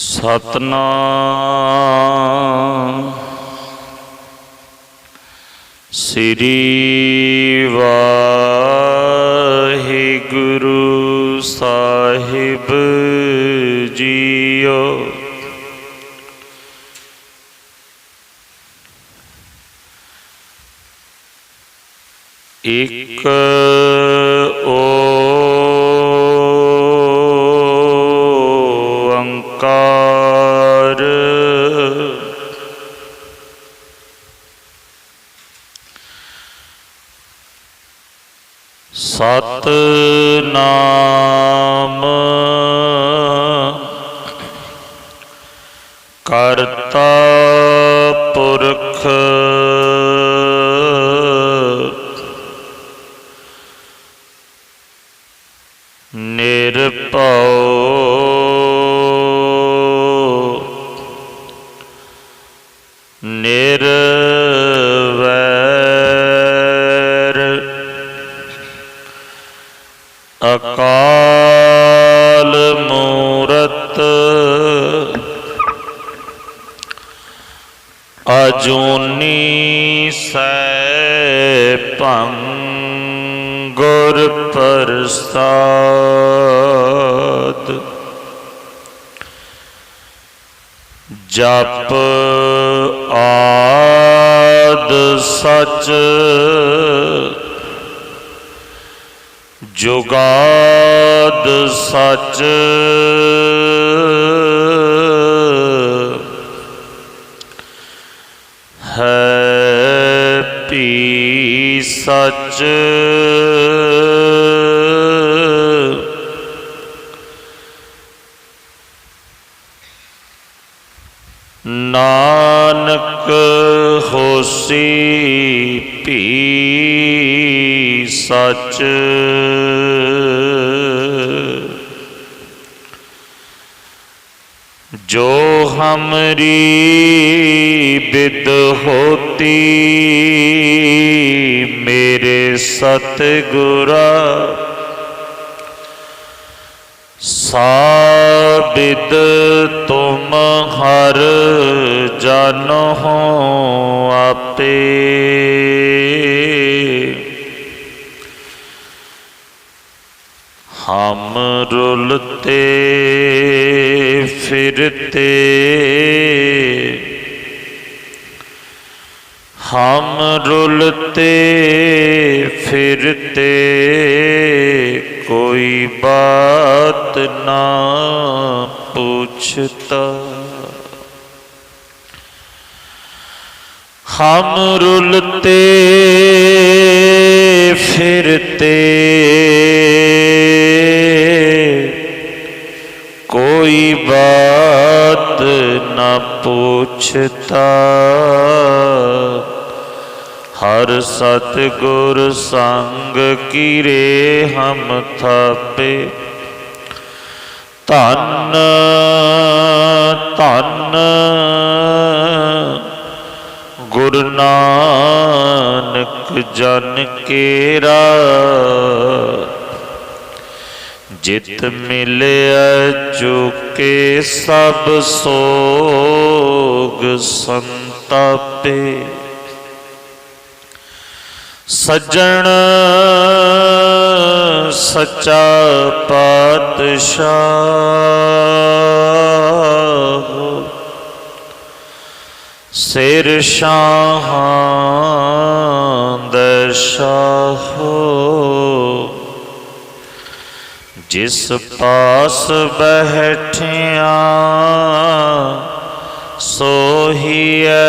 सतनाम श्री वाहिगुरु साहिब जीओ। एक ओंकार सतनाम करता पुरख निरभउ निरवैर अकाल मूरत अजूनी सैभं गुर प्रसाद। जप आद सच जुगाद सच है भी सच नानक होसी भी सच। जो हमरी बिद होती मेरे सतगुरा साबिद तुम हर जानो हो आपे। हम रुलते फिरते हम रुलते फिरते कोई बात ना पूछता। हम रुलते फिरते कोई बात न पूछता। हर सतगुर संग कीरे हम थापे। धन धन गुरु नानक जन केरा। जित मिलिया चुके सब सोग संतापे। सज्जन सच्चा पातशाह सिर शाहां दा शाहो। जिस पास बैठिया सोहिए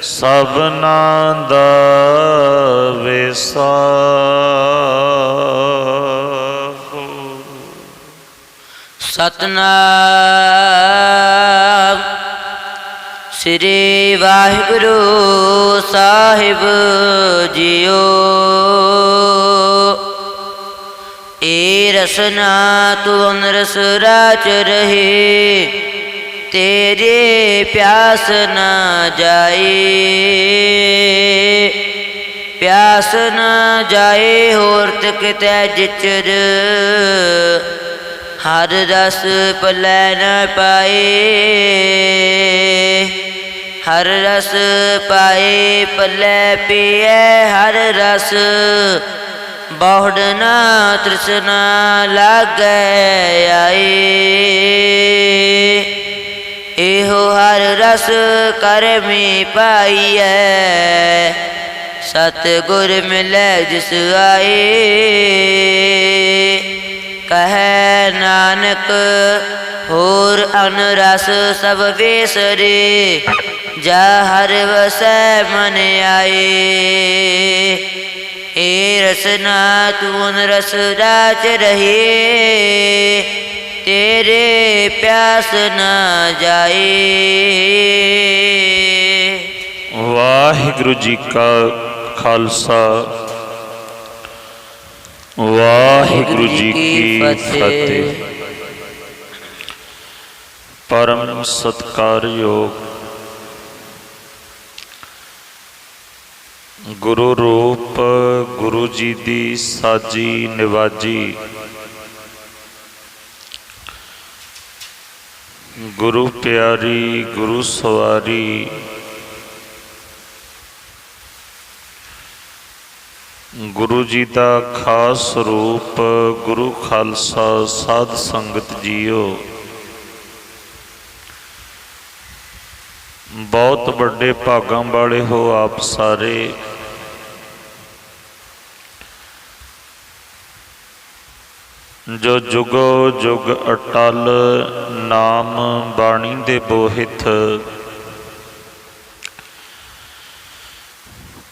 सबना दा विसाहो। सतनाम श्री वाहिगुरु साहिब जीओ। ए रसना तू अनरस राच रहे तेरे प्यास न जाए। प्यास न जाए होर तक तै जिचर हर रस पलै न पाए, हर रस पाए पलै पिए हर रस, बहुड़ ना तृष्णा लागै आए। एहो हर रस कर में पाइए, सतगुर मिलै जिस आए। कहे नानक होर अन रस सब बेसरे, जा हर वसै मन आए। ए रसना तून रस राच रहे, तेरे प्यास न जाए। वाहिगुरु जी का खालसा, वाहिगुरु जी की फतेह। परम सत्कारयोग गुरु रूप गुरु जी दी साजी निवाजी, गुरु प्यारी गुरु सवारी, गुरु जी का खास रूप गुरु खालसा साध संगत जीओ। बहुत बड़े भागां वाले हो आप सारे। जो जुगो जुग अटल नाम बाणी दे बोहित,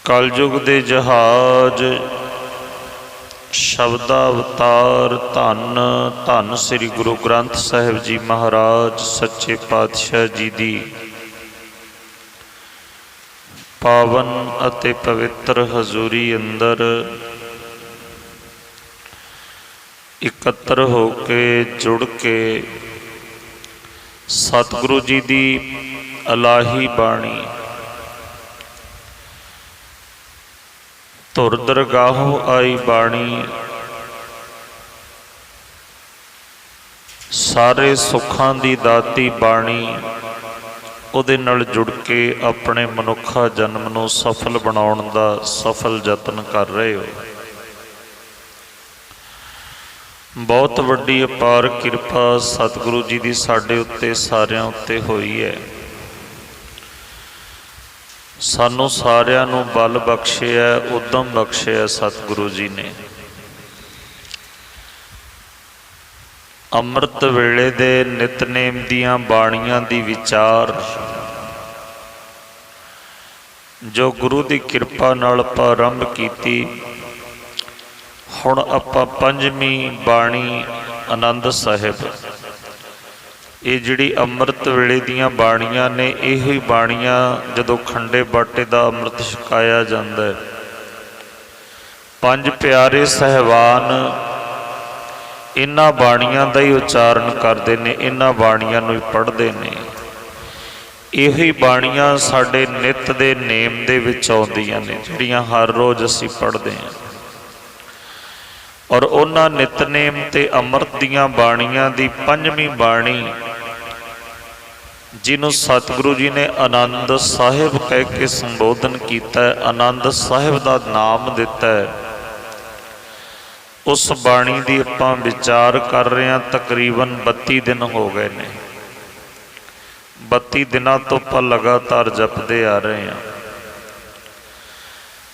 कलयुग दे जहाज शब्दावतार धन धन श्री गुरु ग्रंथ साहिब जी महाराज सच्चे पातशाह जी दी पावन अते पवित्र हजूरी अंदर इकत्र हो के जुड़ के सतगुरु जी दी अलाही बाणी धुर दरगाहों आई बाणी सारे सुखां दी दाती बाणी ਉਹਦੇ ਨਾਲ जुड़ के अपने मनुखा जन्म ਨੂੰ सफल बनाउण दा सफल यतन कर रहे हो। बहुत वड्डी अपार किरपा सतगुरु जी की साडे उत्ते सारिਆਂ उत्ते होई है। सानू सारिਆਂ ਨੂੰ बल बख्शिया उद्यम बख्शिया सतगुरु जी ने। अमृत वेले दे नितनेम दियां बाणियां दी विचार जो गुरु की किरपा नाल आपां आरंभ कीती, हुण आपां पंजवीं बाणी आनंद साहिब, ये जिहड़ी अमृत वेले दियां बाणियां ने, इहो ही बाणियां जदों खंडे बाटे दा अमृत छकाया जांदा है, पंज प्यारे सहवान इन्हां बाणियां दा ही उच्चारण करते हैं, इन्हां बाणियां नूं ही पढ़ते हैं। इहो ही बाणियां साडे नित दे नेम दे विच आउंदियां ने, जिहड़ियां हर रोज़ असीं पढ़ते हैं। और उन्हां नितनेम ते अमृत दीयां बाणियां दी पंजवीं बाणी जिन्हों सतगुरु जी ने आनंद साहिब कह के संबोधन किया, आनंद साहिब का नाम दिता है, उस बाणी की आपां विचार कर रहे हैं। तकरीबन 32 दिन हो गए ने, 32 दिनों तो आपां लगातार जपते आ रहे हैं।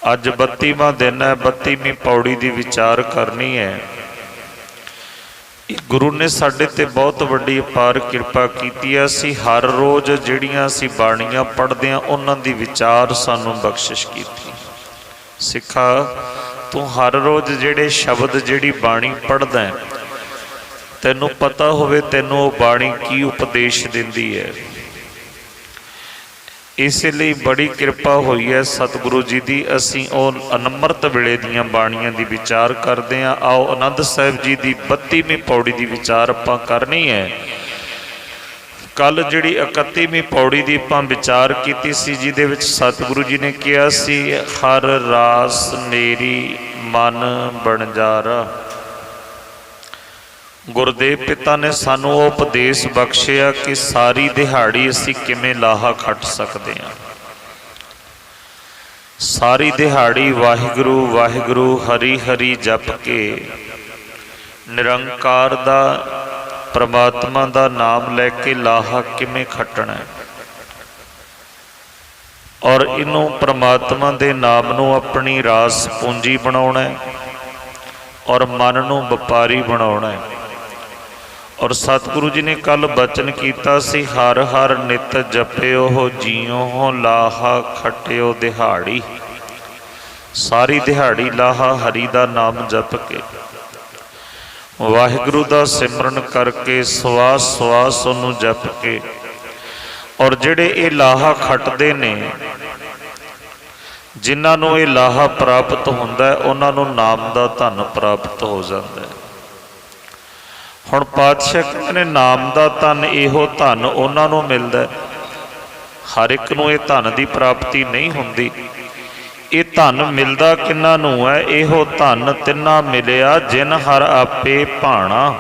अज 32वां दिन है, 32वीं पौड़ी की विचार करनी है। गुरु ने साडे ते बहुत वड्डी अपार किरपा कीती है। असीं हर रोज़ जिहड़ियां असीं बाणियां पढ़दे हां उन्हां दी विचार सानूं बख्शिश कीती। सिखा तू हर रोज़ जिहड़े शब्द जिहड़ी बाणी पढ़दा है, तैनूं पता होवे तैनूं वो बाणी की उपदेश दिंदी है। इसलिए बड़ी किरपा हुई है सतगुरु जी की। असीं उह अनमृत वेले दीयां बाणियां दी विचार करते हैं। आओ आनंद साहिब जी की 32वीं पौड़ी की विचार आपां करनी है। कल जिहड़ी 31वीं पौड़ी की आपां विचार कीती सी, जिहदे विच सतगुरु जी ने कहा सी, हर रास नेरी मन बनजारा। ਗੁਰਦੇਵ ਪਿਤਾ ਨੇ ਸਾਨੂੰ ਉਹ ਉਪਦੇਸ਼ ਬਖਸ਼ਿਆ ਕਿ ਸਾਰੀ ਦਿਹਾੜੀ ਅਸੀਂ ਕਿਵੇਂ ਲਾਹਾ ਖੱਟ ਸਕਦੇ ਹਾਂ। ਸਾਰੀ ਦਿਹਾੜੀ ਵਾਹਿਗੁਰੂ ਵਾਹਿਗੁਰੂ ਹਰੀ ਹਰੀ ਜਪ ਕੇ ਨਿਰੰਕਾਰ ਦਾ ਪ੍ਰਮਾਤਮਾ ਦਾ ਨਾਮ ਲੈ ਕੇ ਲਾਹਾ ਕਿਵੇਂ ਖੱਟਣਾ ਹੈ ਔਰ ਇਹਨੂੰ ਪ੍ਰਮਾਤਮਾ ਦੇ ਨਾਮ ਨੂੰ ਆਪਣੀ ਰਾਸ ਪੂੰਜੀ ਬਣਾਉਣਾ ਹੈ ਔਰ ਮਨ ਨੂੰ ਵਪਾਰੀ ਬਣਾਉਣਾ ਹੈ। ਔਰ ਸਤਿਗੁਰੂ ਜੀ ਨੇ ਕੱਲ ਬਚਨ ਕੀਤਾ ਸੀ, ਹਰ ਹਰ ਨਿਤ ਜਪਿਓ ਜੀਓ ਲਾਹਾ ਖਟਿਓ ਦਿਹਾੜੀ। ਸਾਰੀ ਦਿਹਾੜੀ ਲਾਹਾ ਹਰੀ ਦਾ ਨਾਮ ਜਪ ਕੇ ਵਾਹਿਗੁਰੂ ਦਾ ਸਿਮਰਨ ਕਰਕੇ ਸਵਾਸ ਸਵਾਸ ਉਹਨੂੰ ਜਪ ਕੇ ਔਰ ਜਿਹੜੇ ਇਹ ਲਾਹਾ ਖੱਟਦੇ ਨੇ, ਜਿਨ੍ਹਾਂ ਨੂੰ ਇਹ ਲਾਹਾ ਪ੍ਰਾਪਤ ਹੁੰਦਾ ਉਹਨਾਂ ਨੂੰ ਨਾਮ ਦਾ ਧਨ ਪ੍ਰਾਪਤ ਹੋ ਜਾਂਦਾ ਹੈ। ਹੁਣ ਪਾਤਸ਼ਾਹ ਕਹਿੰਦੇ ਨੇ ਨਾਮ ਦਾ ਧਨ ਇਹੋ ਧਨ ਉਹਨਾਂ ਨੂੰ ਮਿਲਦਾ, ਹਰ ਇੱਕ ਨੂੰ ਇਹ ਧਨ ਦੀ ਪ੍ਰਾਪਤੀ ਨਹੀਂ ਹੁੰਦੀ। ਇਹ ਧਨ ਮਿਲਦਾ ਕਿਹਨਾਂ ਨੂੰ ਹੈ? ਇਹੋ ਧਨ ਤਿੰਨਾ ਮਿਲਿਆ ਜਿਨ ਹਰ ਆਪੇ ਭਾਣਾ।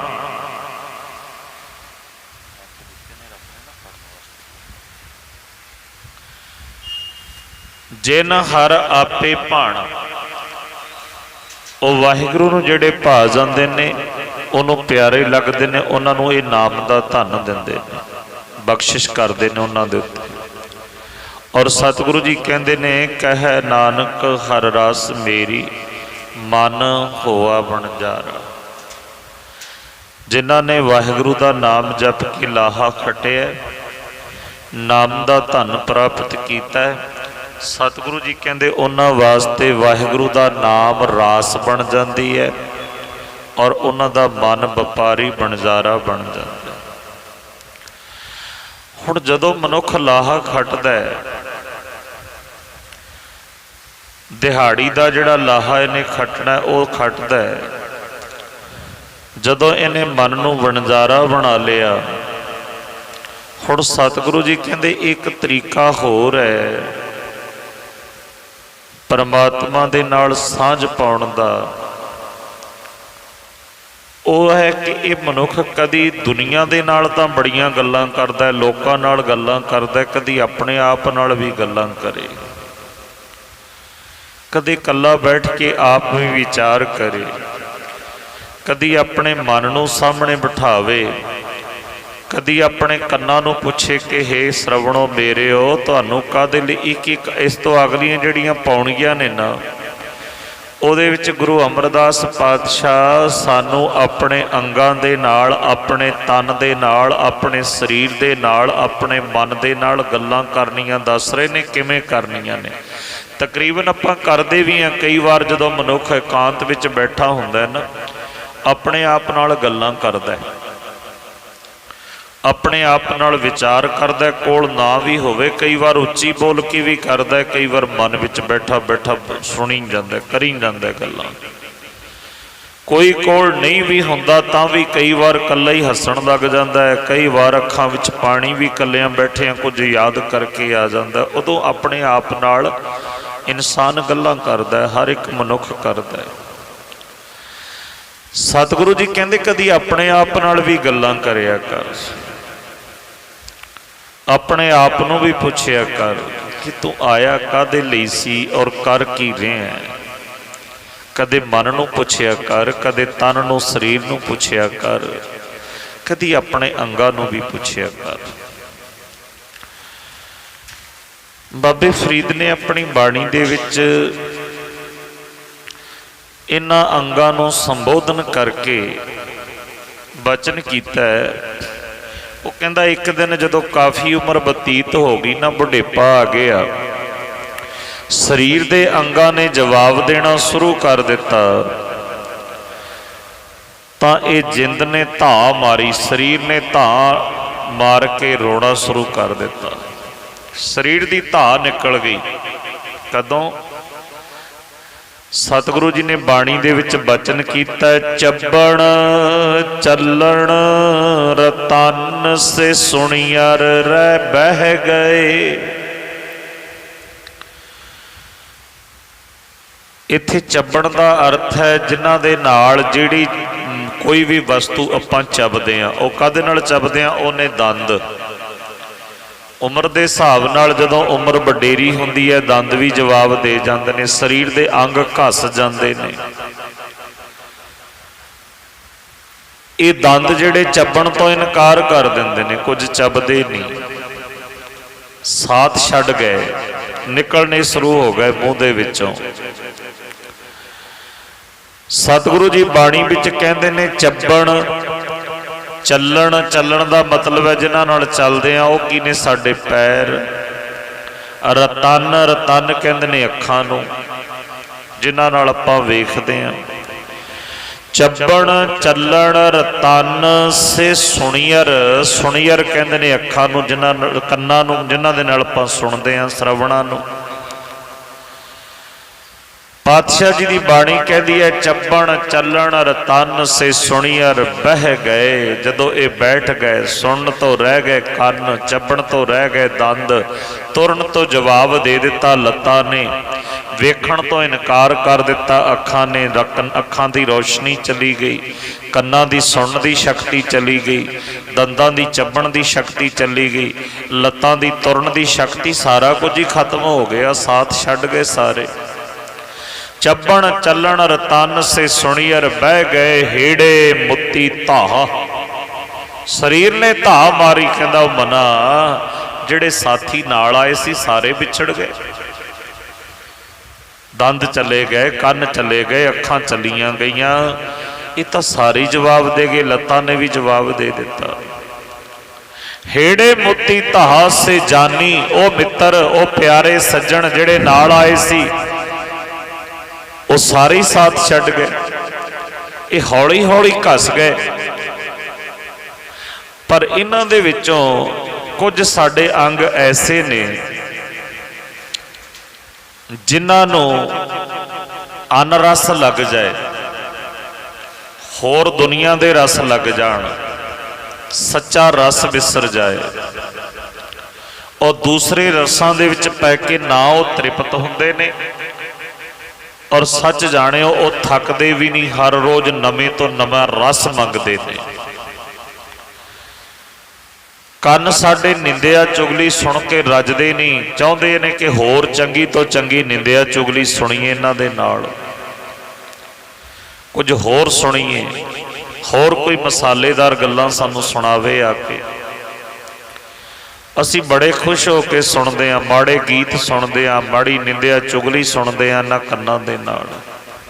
ਜਿਨ ਹਰ ਆਪੇ ਭਾਣਾ, ਉਹ ਵਾਹਿਗੁਰੂ ਨੂੰ ਜਿਹੜੇ ਭਾ ਜਾਂਦੇ ਨੇ, ਉਹਨੂੰ ਪਿਆਰੇ ਲੱਗਦੇ ਨੇ, ਉਹਨਾਂ ਨੂੰ ਇਹ ਨਾਮ ਦਾ ਧਨ ਦਿੰਦੇ ਨੇ, ਬਖਸ਼ਿਸ਼ ਕਰਦੇ ਨੇ ਉਹਨਾਂ ਦੇ ਉੱਤੇ। ਔਰ ਸਤਿਗੁਰੂ ਜੀ ਕਹਿੰਦੇ ਨੇ, ਕਹਿ ਨਾਨਕ ਹਰ ਰਸ ਮੇਰੀ ਮਨ ਹੋਆ ਬਣਜਾਰਾ। ਜਿਨ੍ਹਾਂ ਨੇ ਵਾਹਿਗੁਰੂ ਦਾ ਨਾਮ ਜਪ ਕੇ ਲਾਹਾ ਖਟਿਆ, ਨਾਮ ਦਾ ਧਨ ਪ੍ਰਾਪਤ ਕੀਤਾ, ਸਤਿਗੁਰੂ ਜੀ ਕਹਿੰਦੇ ਉਹਨਾਂ ਵਾਸਤੇ ਵਾਹਿਗੁਰੂ ਦਾ ਨਾਮ ਰਾਸ ਬਣ ਜਾਂਦੀ ਹੈ ਔਰ ਉਹਨਾਂ ਦਾ ਮਨ ਵਪਾਰੀ ਬਣਜਾਰਾ ਬਣ ਜਾਂਦਾ। ਹੁਣ ਜਦੋਂ ਮਨੁੱਖ ਲਾਹਾ ਖੱਟਦਾ ਹੈ, ਦਿਹਾੜੀ ਦਾ ਜਿਹੜਾ ਲਾਹਾ ਇਹਨੇ ਖੱਟਣਾ ਉਹ ਖੱਟਦਾ ਹੈ। ਜਦੋਂ ਇਹਨੇ ਮਨ ਨੂੰ ਵਣਜਾਰਾ ਬਣਾ ਲਿਆ, ਹੁਣ ਸਤਿਗੁਰੂ ਜੀ ਕਹਿੰਦੇ ਇੱਕ ਤਰੀਕਾ ਹੋਰ ਹੈ ਪਰਮਾਤਮਾ ਦੇ ਨਾਲ ਸਾਂਝ ਪਾਉਣ ਦਾ। ਉਹ ਹੈ ਕਿ ਇਹ ਮਨੁੱਖ ਕਦੀ ਦੁਨੀਆ ਦੇ ਨਾਲ ਤਾਂ ਬੜੀਆਂ ਗੱਲਾਂ ਕਰਦਾ, ਲੋਕਾਂ ਨਾਲ ਗੱਲਾਂ ਕਰਦਾ, ਕਦੀ ਆਪਣੇ ਆਪ ਨਾਲ ਵੀ ਗੱਲਾਂ ਕਰੇ, ਕਦੇ ਇਕੱਲਾ ਬੈਠ ਕੇ ਆਪ ਵੀ ਵਿਚਾਰ ਕਰੇ, ਕਦੀ ਆਪਣੇ ਮਨ ਨੂੰ ਸਾਹਮਣੇ ਬਿਠਾਵੇ, ਕਦੀ ਆਪਣੇ ਕੰਨਾਂ ਨੂੰ ਪੁੱਛੇ ਕਿ ਹੇ ਸ਼ਰਵਣੋ ਮੇਰਿਓ, ਤੁਹਾਨੂੰ ਕਾਹਦੇ ਲਈ ਇੱਕ ਇੱਕ। ਇਸ ਤੋਂ ਅਗਲੀਆਂ ਜਿਹੜੀਆਂ ਪੌਣੀਆਂ ਨੇ ਨਾ, ਉਹਦੇ ਵਿੱਚ ਗੁਰੂ ਅਮਰਦਾਸ ਪਾਤਸ਼ਾਹ ਸਾਨੂੰ ਆਪਣੇ ਅੰਗਾਂ ਦੇ ਨਾਲ, ਆਪਣੇ ਤਨ ਦੇ ਨਾਲ, ਆਪਣੇ ਸਰੀਰ ਦੇ ਨਾਲ, ਆਪਣੇ ਮਨ ਦੇ ਨਾਲ ਗੱਲਾਂ ਕਰਨੀਆਂ ਦੱਸ ਰਹੇ ਨੇ, ਕਿਵੇਂ ਕਰਨੀਆਂ ਨੇ। ਤਕਰੀਬਨ ਆਪਾਂ ਕਰਦੇ ਵੀ ਹਾਂ ਕਈ ਵਾਰ, ਜਦੋਂ ਮਨੁੱਖ ਇਕਾਂਤ ਵਿੱਚ ਬੈਠਾ ਹੁੰਦਾ ਨਾ, ਆਪਣੇ ਆਪ ਨਾਲ ਗੱਲਾਂ ਕਰਦਾ, ਆਪਣੇ ਆਪ ਨਾਲ ਵਿਚਾਰ ਕਰਦਾ, ਕੋਲ ਨਾ ਵੀ ਹੋਵੇ, ਕਈ ਵਾਰ ਉੱਚੀ ਬੋਲ ਕੇ ਵੀ ਕਰਦਾ, ਕਈ ਵਾਰ ਮਨ ਵਿੱਚ ਬੈਠਾ ਬੈਠਾ ਸੁਣੀ ਜਾਂਦਾ, ਕਰੀ ਜਾਂਦਾ ਗੱਲਾਂ। ਕੋਈ ਕੋਲ ਨਹੀਂ ਵੀ ਹੁੰਦਾ ਤਾਂ ਵੀ ਕਈ ਵਾਰ ਇਕੱਲਾ ਹੀ ਹੱਸਣ ਲੱਗ ਜਾਂਦਾ ਹੈ, ਕਈ ਵਾਰ ਅੱਖਾਂ ਵਿੱਚ ਪਾਣੀ ਵੀ ਇਕੱਲਿਆਂ ਬੈਠਿਆਂ ਕੁਝ ਯਾਦ ਕਰਕੇ ਆ ਜਾਂਦਾ। ਉਦੋਂ ਆਪਣੇ ਆਪ ਨਾਲ ਇਨਸਾਨ ਗੱਲਾਂ ਕਰਦਾ, ਹਰ ਇੱਕ ਮਨੁੱਖ ਕਰਦਾ। ਸਤਿਗੁਰੂ ਜੀ ਕਹਿੰਦੇ ਕਦੀ ਆਪਣੇ ਆਪ ਨਾਲ ਵੀ ਗੱਲਾਂ ਕਰਿਆ ਕਰ, ਆਪਣੇ ਆਪ ਨੂੰ ਵੀ ਪੁੱਛਿਆ ਕਰ ਕਿ ਤੂੰ ਆਇਆ ਕਾਹਦੇ ਲਈ ਸੀ ਔਰ ਕਰ ਕੀ ਰਿਹਾ। ਕਦੇ ਮਨ ਨੂੰ ਪੁੱਛਿਆ ਕਰ, ਕਦੇ ਤਨ ਨੂੰ, ਸਰੀਰ ਨੂੰ ਪੁੱਛਿਆ ਕਰ, ਕਦੀ ਆਪਣੇ ਅੰਗਾਂ ਨੂੰ ਵੀ ਪੁੱਛਿਆ ਕਰ। ਬਾਬੇ ਫਰੀਦ ਨੇ ਆਪਣੀ ਬਾਣੀ ਦੇ ਵਿੱਚ ਇਹਨਾਂ ਅੰਗਾਂ ਨੂੰ ਸੰਬੋਧਨ ਕਰਕੇ ਬਚਨ ਕੀਤਾ ਹੈ। ਉਹ ਕਹਿੰਦਾ ਇੱਕ ਦਿਨ ਜਦੋਂ ਕਾਫੀ ਉਮਰ ਬਤੀਤ ਹੋ ਗਈ ਨਾ, ਬੁਢੇਪਾ ਆ ਗਿਆ, ਸਰੀਰ ਦੇ ਅੰਗਾਂ ਨੇ ਜਵਾਬ ਦੇਣਾ ਸ਼ੁਰੂ ਕਰ ਦਿੱਤਾ, ਤਾਂ ਇਹ ਜਿੰਦ ਨੇ ਧਾਂ ਮਾਰੀ, ਸਰੀਰ ਨੇ ਧਾਂ ਮਾਰ ਕੇ ਰੋਣਾ ਸ਼ੁਰੂ ਕਰ ਦਿੱਤਾ। ਸਰੀਰ ਦੀ ਧਾਂ ਨਿਕਲ ਗਈ। ਕਦੋਂ? ਸਤਿਗੁਰੂ ਜੀ ਨੇ ਬਾਣੀ ਦੇ ਵਿੱਚ ਬਚਨ ਕੀਤਾ, ਚੱਬਣ ਚੱਲਣ ਰਤਨ ਸੇ ਸੁਣੀਅਰ ਰਹਿ ਬਹਿ ਗਏ। ਇੱਥੇ ਚੱਬਣ ਦਾ ਅਰਥ ਹੈ ਜਿਨ੍ਹਾਂ ਦੇ ਨਾਲ ਜਿਹੜੀ कोई भी वस्तु आपां चबदे आ, वो काहदे नाल चबदे आ? ਉਹਨੇ दंद। उम्र के हिसाब नाल जदों उम्र वडेरी हुंदी है दंद भी जवाब दे जांदे ने, शरीर के अंग घस जांदे ने। ये दंद जिहड़े चबण तो इनकार कर दिंदे ने, कुछ चबदे नहीं, साथ छड्ड गए, निकलने शुरू हो गए मूँह दे विचों। सतगुरु जी बाणी विच कहंदे ने चबण चलण, चलण का मतलब है जिन्हां नाल चलदे आ वो की ने? साडे पैर। रतन, रतन कहंदे ने अखां नूं जिन्हां नाल आपां वेखदे आ। चबण चलण रतन से सुणियर, सुणियर कहंदे ने अखां नूं जिन्हां कन्नां नूं जिन्हां दे नाल आपां सुणदे आ, श्रवणां नूं। पातशाह जी की बाणी कहती है चबण चलन रतन से सुणियर बह गए। जदों ये बैठ गए, सुन तो रह गए कन, चबण तो रह गए दंद, तुरन तो जवाब दे दिता लत्तां ने, वेखण तो इनकार कर दिता अखां ने, अखां की रोशनी चली गई, कन्नां की सुणन की शक्ति चली गई, दंदां की चबण की शक्ति चली गई, लत्तां की तुरन की शक्ति, सारा कुछ ही खत्म हो गया, साथ छड्ड गए सारे। चबण चलन रतन से सुणियर बह गए, हेड़े मुत्ती धाह। शरीर ने धाह मारी, कहंदा मना जिहड़े साथी नाल आए सी सारे विछड़ गए, दंद चले गए, कन चले गए, अखां चलियां गईयां, ये तो सारे जवाब दे गए, लत्तां ने भी जवाब दे दिता। हेड़े मोती धाह से जानी, ओ मित्र ओ प्यारे सज्जन जिहड़े नाल आए सी वो सारे साथ छड्ड गए, ये हौली हौली घस गए। पर इन्हां दे विचों कुछ साडे अंग ऐसे ने जिन्हां नूं अनरस लग जाए, होर दुनिया दे रस लग जाण, सच्चा रस विसर जाए और दूसरे रसां दे विच पै के ना वो तृप्त हुंदे ने और सच जाने वो थकते भी नहीं, हर रोज नवे तो नवा रस मंगते हैं। कन साडे निंदिया चुगली सुन के रजदे नहीं, चाहते ने कि होर चंगी तो चंगी निंदिया चुगली सुनीए, इन्हां दे नाल कुछ होर सुनीए, होर कोई मसालेदार गल्लां सानू सुणावे आके, असी बड़े खुश हो के सुनते हैं, माड़े गीत सुनते हैं, माड़ी निंदिया चुगली सुनते हैं, ना कन्नां दे नाल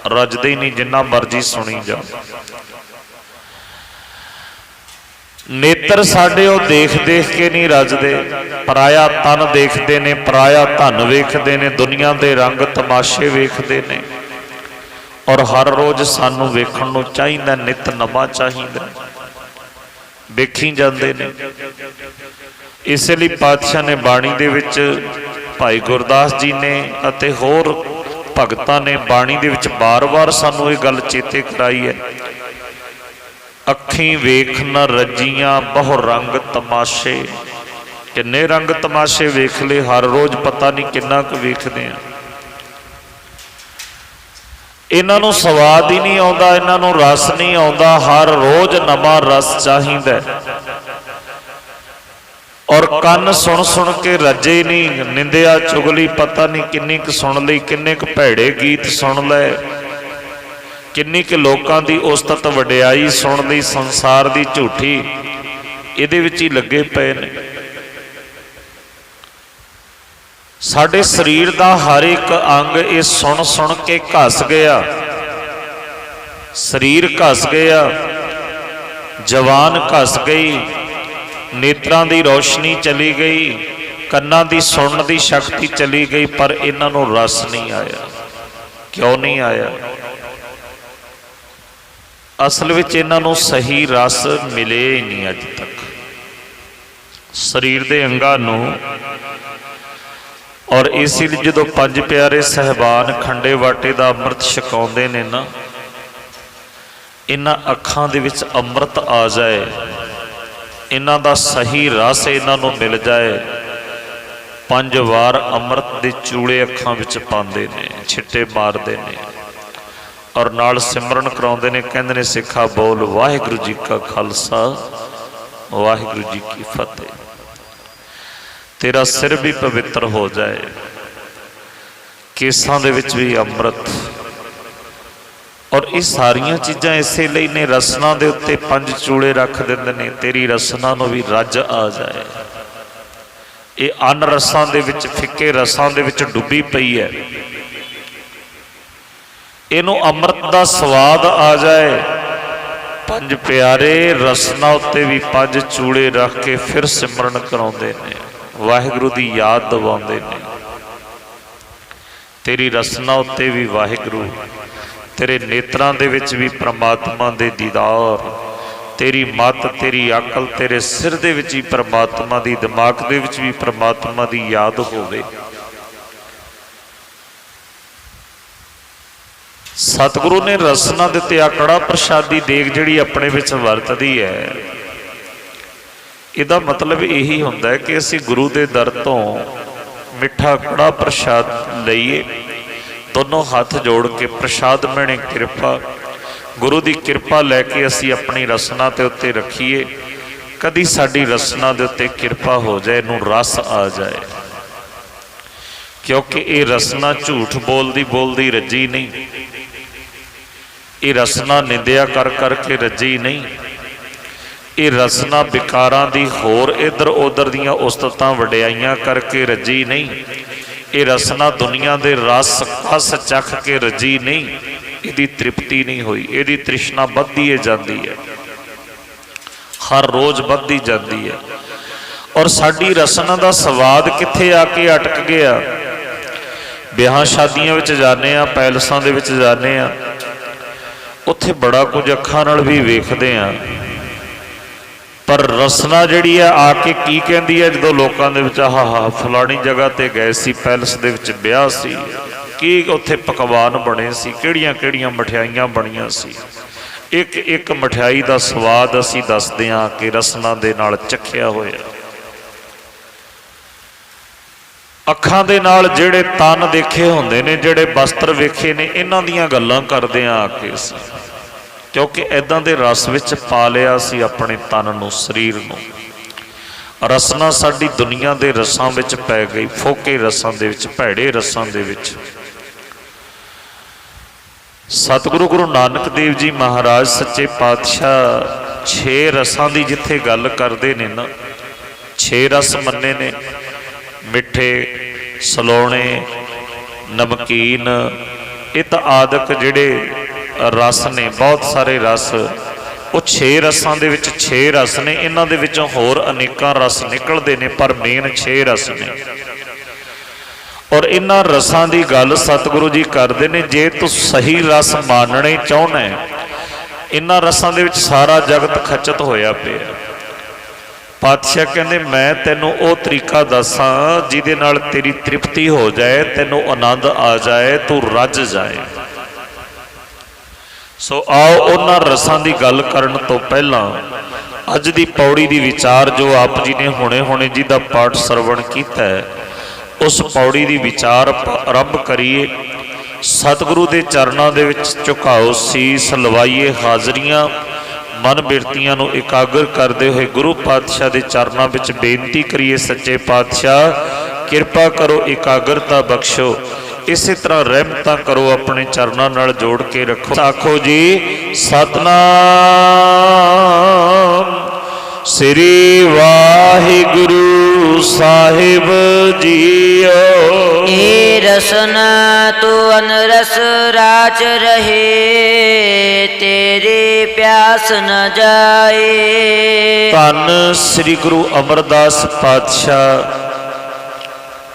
रजदे ही नहीं, जिन्ना मर्जी सुनी जाओ। नेत्र साडे वो देख देख के नहीं रजदे, पराया तन देखते ने, पराया धन वेखते ने, दुनिया के रंग तमाशे वेखते ने और हर रोज सानू वेखण नूं चाहीदा, नित नवा चाहीदा, वेखी जाते ने। इसलिए पातशाह ने बाणी दे विच भाई गुरदास जी ने अते होर भगतां ने बाणी दे विच बार बार सानू ये गल चेते कराई है, अखीं वेख न रजियां बहु रंग तमाशे। किन्ने रंग तमाशे वेख ले, हर रोज पता नहीं किन्ना कुछ वेखदे हैं। इन्हां नूं स्वाद ही नहीं आउंदा, इन्हां नूं रस नहीं आउंदा, हर रोज नवा रस चाहीदा और कन सुन सुन के रजे नहीं, निंदिया चुगली पता नहीं किन्नी क सुन लई, किन्ने क भैड़े गीत सुन ले, किन्नी क लोकां दी उस्तत वडियाई सुन लई, संसार दी झूठी इहदे विच ही लगे पए ने। साडे शरीर दा हर एक अंग ये सुन सुन के घस गया, शरीर घस गया, जवान घस गई, नेत्रां दी रोशनी चली गई, कन्नां दी सुनन दी शक्ति चली गई, पर इन्हां नूं रस नहीं आया। क्यों नहीं आया? असल विच इन्हां नूं सही रस मिले ही नहीं अज तक शरीर दे अंगां नूं। और इसलिए जो पंज प्यारे सहबान खंडे वाटे का अमृत छकाउंदे ने ना, इन्हां अखां दे विच अमृत आ जाए, इन्हां दा सही रस इन्हां नूं मिल जाए, 5 वार अमृत दे चूड़े अखां विच पांदे ने, छिट्टे मारदे ने, और नाल सिमरन कराउंदे ने, कहंदे ने सिखा बोल वाहिगुरू जी का खालसा वाहिगुरू जी की फतेह। तेरा सिर भी पवित्र हो जाए, केसां दे विच भी अमृत। और ये सारियां चीज़ां इसे लिए ने, रसना दे उत्ते 5 चूड़े रख दिंदे ने, तेरी रसना नूं भी रज आ जाए। ये अन रसां दे विच, फिक्के रसां दे विच डुबी पई है, इनू अमृत का स्वाद आ जाए। 5 प्यारे रसना उत्ते भी 5 चूड़े रख के फिर सिमरन कराउंदे ने, वाहिगुरू की याद दिवाउंदे ने। तेरी रसना उत्ते भी वाहिगुरू, तेरे नेत्रां दे विच भी परमात्मा दे दीदार, तेरी मत, तेरी अकल, तेरे सिर दे विच ही परमात्मा दी, दिमाग दे विच भी परमात्मा दी याद होवे। सतगुरु ने रसना दिते आ कड़ा प्रसादी देग जिहड़ी अपने विच वरतदी है, इहदा मतलब यही हुंदा है कि असीं गुरु दे दर तों मिठा कड़ा प्रसाद लईए, दोनों हाथ जोड़ के प्रसाद मैणे किरपा, गुरु की किरपा लैके असीं अपनी रसना के उत्ते रखीए। कदी साडी रसना के उत्ते किरपा हो जाए, नूं रस आ जाए, क्योंकि ये रसना झूठ बोलदी बोलदी रजी नहीं, ये रसना निंदिया कर करके रजी नहीं, ये रसना विकारां दी होर इधर उधर दियां उस्ततां वडियाइयां करके रजी नहीं, ये रसना दुनिया दे रस कस चख के रजी नहीं, इसकी तृप्ति नहीं हुई, इसकी तृष्णा बढ़ती है जाती है, हर रोज़ बढ़ती जाती है। और साडी रसना का स्वाद कित्थे आके अटक गया। ब्याह शादियां विच जाने आ, पैलसां दे विच जाने आ, उत्थे बड़ा कुछ अखां नाल भी वेखदे आ, पर रसना जिहड़ी है आके की कहंदी है जदों लोकां दे विच, हा फलानी जगह ते गए सी, पैलस दे विच ब्याह सी, की उत्थे पकवान बने सी, किहड़ियां किहड़ियां मठियाइयां बणियां सी, एक एक मठियाई का स्वाद असीं दसदे हां कि रसना दे नाल चखिया होया। अखां दे नाल जिहड़े तन देखे हुंदे ने, जिहड़े वस्त्र वेखे ने, इन्हां दीयां गल्लां करदे हां आके असीं, क्योंकि इदां दे रस विच पा लिया सी अपने तन नूं, शरीर नूं। रसना साडी दुनिया दे रसां विच पै गई, फोके रसां दे विच, भैड़े रसां दे विच। सतगुरु गुरु नानक देव जी महाराज सच्चे पातशाह 6 रसां की जिथे गल करते ने ना, 6 रस मन्ने ने, मिठे, सलोने, नमकीन, ये तो आदक जिहड़े रस ने, बहुत सारे रस, वो 6 रसां दे विच 6 रस ने, इन्हां दे विचों होर अनेकां रस निकलते हैं, पर मेन 6 रस ने। और इन्हां रसां की गल सतगुरु जी करते हैं, जे तू सही रस मानने चाहना है, इन्हां रसां दे विच सारा जगत खचत होया पिया। पातशाह कहते मैं तेनों वो तरीका दसां जिहदे नाल तेरी तृप्ति हो जाए, तेनों आनंद आ जाए, तू रज जाए। सो आओ उन्हां रसां की गल करन तो पहला अज दी पौड़ी दी विचार जो आप जी ने हुणे हुणे जी दा पाठ सरवण कीता है, उस पौड़ी दी विचार आरंभ करिए। सतगुरु के चरणों दे विच झुकाओ सीस, लवाइए हाजरियां, मन बिरतियां नूं एकाग्र करते हुए गुरु पातशाह के चरणों विच बेनती करिए, सच्चे पातशाह किरपा करो, एकाग्रता बख्शो, इस तरह रहमत करो, अपने चरणों नाल जोड़ के रखो। आखो जी सतनाम श्री वाहिगुरु साहिब जीओ। ये रसना तो अनरस राच रहे, तेरे प्यास न जाए। धन श्री गुरु अमरदास पातशाह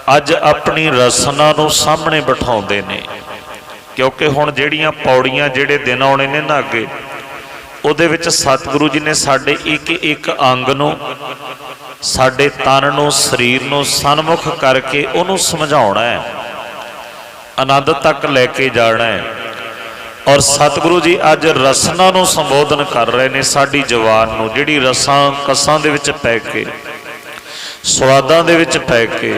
अज अपनी रसना नूं सामने बिठाउंदे ने, क्योंकि हुण जिहड़ियां पौड़ियां जिहड़े दिन आउणे ने ना अगे, उहदे विच सतगुरु जी ने साडे एक एक अंग नूं, साडे तन नूं, शरीर नूं सन्मुख करके उहनूं समझाउणा है, आनंद तक लैके जाना है। और सतगुरु जी अज रसना नूं संबोधन कर रहे ने, साडी जवान नूं जिहड़ी रसां कसां दे विच पै के, स्वादां दे विच पै के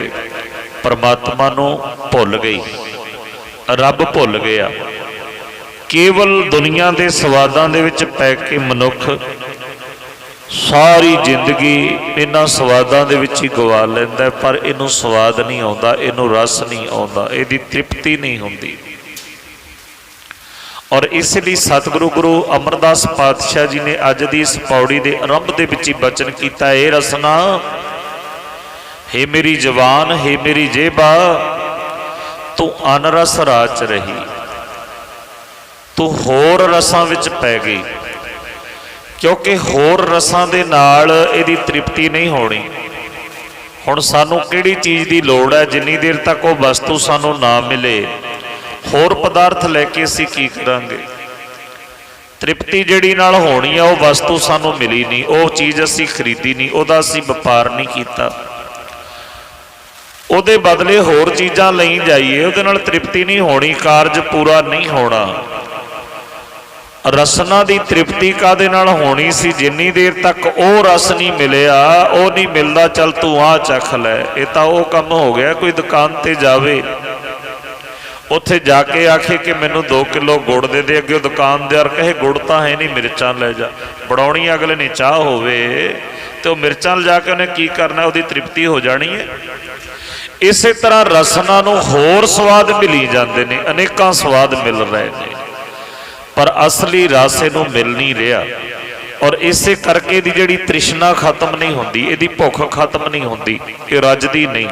परमात्मा नूं भुल गई, रब भुल गया। ਕੇਵਲ ਦੁਨੀਆ ਦੇ ਸਵਾਦਾਂ ਦੇ ਵਿੱਚ ਪੈ ਕੇ ਮਨੁੱਖ ਸਾਰੀ ਜ਼ਿੰਦਗੀ ਇਹਨਾਂ ਸਵਾਦਾਂ ਦੇ ਵਿੱਚ ਹੀ ਗਵਾ ਲੈਂਦਾ, ਪਰ ਇਹਨੂੰ ਸਵਾਦ ਨਹੀਂ ਆਉਂਦਾ, ਇਹਨੂੰ ਰਸ ਨਹੀਂ ਆਉਂਦਾ, ਇਹਦੀ ਤ੍ਰਿਪਤੀ ਨਹੀਂ ਹੁੰਦੀ। ਔਰ ਇਸ ਲਈ ਸਤਿਗੁਰੂ ਗੁਰੂ ਅਮਰਦਾਸ ਪਾਤਸ਼ਾਹ ਜੀ ਨੇ ਅੱਜ ਦੀ ਇਸ ਪੌੜੀ ਦੇ ਆਰੰਭ ਦੇ ਵਿੱਚ ਹੀ ਬਚਨ ਕੀਤਾ, ਇਹ ਰਸਨਾ ਹੇ ਮੇਰੀ ਜਵਾਨ, ਹੇ ਮੇਰੀ ਜੇਬਾ, ਤੂੰ ਅਨਰਸ ਰਾਚ ਰਹੀ, ਤੂੰ ਹੋਰ ਰਸਾਂ ਵਿੱਚ ਪੈ ਗਈ, ਕਿਉਂਕਿ ਹੋਰ ਰਸਾਂ ਦੇ ਨਾਲ ਇਹਦੀ ਤ੍ਰਿਪਤੀ ਨਹੀਂ ਹੋਣੀ। ਹੁਣ ਸਾਨੂੰ ਕਿਹੜੀ ਚੀਜ਼ ਦੀ ਲੋੜ ਹੈ? ਜਿੰਨੀ ਦੇਰ ਤੱਕ ਉਹ ਵਸਤੂ ਸਾਨੂੰ ਨਾ ਮਿਲੇ, ਹੋਰ ਪਦਾਰਥ ਲੈ ਕੇ ਅਸੀਂ ਕੀ ਕਰਾਂਗੇ? ਤ੍ਰਿਪਤੀ ਜਿਹੜੀ ਨਾਲ ਹੋਣੀ ਆ, ਉਹ ਵਸਤੂ ਸਾਨੂੰ ਮਿਲੀ ਨਹੀਂ, ਉਹ ਚੀਜ਼ ਅਸੀਂ ਖਰੀਦੀ ਨਹੀਂ, ਉਹਦਾ ਅਸੀਂ ਵਪਾਰ ਨਹੀਂ ਕੀਤਾ, ਉਹਦੇ ਬਦਲੇ ਹੋਰ ਚੀਜ਼ਾਂ ਲਈ ਜਾਈਏ, ਉਹਦੇ ਨਾਲ ਤ੍ਰਿਪਤੀ ਨਹੀਂ ਹੋਣੀ, ਕਾਰਜ ਪੂਰਾ ਨਹੀਂ ਹੋਣਾ। ਰਸਨਾ ਦੀ ਤ੍ਰਿਪਤੀ ਕਾਹਦੇ ਨਾਲ ਹੋਣੀ ਸੀ? ਜਿੰਨੀ ਦੇਰ ਤੱਕ ਉਹ ਰਸ ਨਹੀਂ ਮਿਲਿਆ, ਉਹ ਨਹੀਂ ਮਿਲਦਾ, ਚੱਲ ਤੂੰ ਆ ਚੱਖ ਲੈ। ਇਹ ਤਾਂ ਉਹ ਕੰਮ ਹੋ ਗਿਆ, ਕੋਈ ਦੁਕਾਨ ਤੇ ਜਾਵੇ, ਉੱਥੇ ਜਾ ਕੇ ਆਖੇ ਕਿ ਮੈਨੂੰ 2 ਕਿਲੋ ਗੁੜ ਦੇ ਦੇ, ਅੱਗੇ ਉਹ ਦੁਕਾਨਦਾਰ ਕਹੇ ਗੁੜ ਤਾਂ ਹੈ ਨਹੀਂ, ਮਿਰਚਾਂ ਲੈ ਜਾ। ਬਣਾਉਣੀ ਅਗਲੇ ਨੇ ਚਾਹ ਹੋਵੇ ਤੇ ਉਹ ਮਿਰਚਾਂ ਲਿਜਾ ਕੇ ਉਹਨੇ ਕੀ ਕਰਨਾ? ਉਹਦੀ ਤ੍ਰਿਪਤੀ ਹੋ ਜਾਣੀ ਹੈ। ਇਸੇ ਤਰ੍ਹਾਂ ਰਸਨਾ ਨੂੰ ਹੋਰ ਸਵਾਦ ਮਿਲੀ ਜਾਂਦੇ ਨੇ, ਅਨੇਕਾਂ ਸਵਾਦ ਮਿਲ ਰਹੇ ਨੇ, ਪਰ ਅਸਲੀ ਰਸ ਇਹਨੂੰ ਮਿਲ ਨਹੀਂ ਰਿਹਾ। ਔਰ ਇਸੇ ਕਰਕੇ ਦੀ ਜਿਹੜੀ ਤ੍ਰਿਸ਼ਨਾ ਖਤਮ ਨਹੀਂ ਹੁੰਦੀ, ਇਹਦੀ ਭੁੱਖ ਖਤਮ ਨਹੀਂ ਹੁੰਦੀ, ਇਹ ਰੱਜਦੀ ਨਹੀਂ।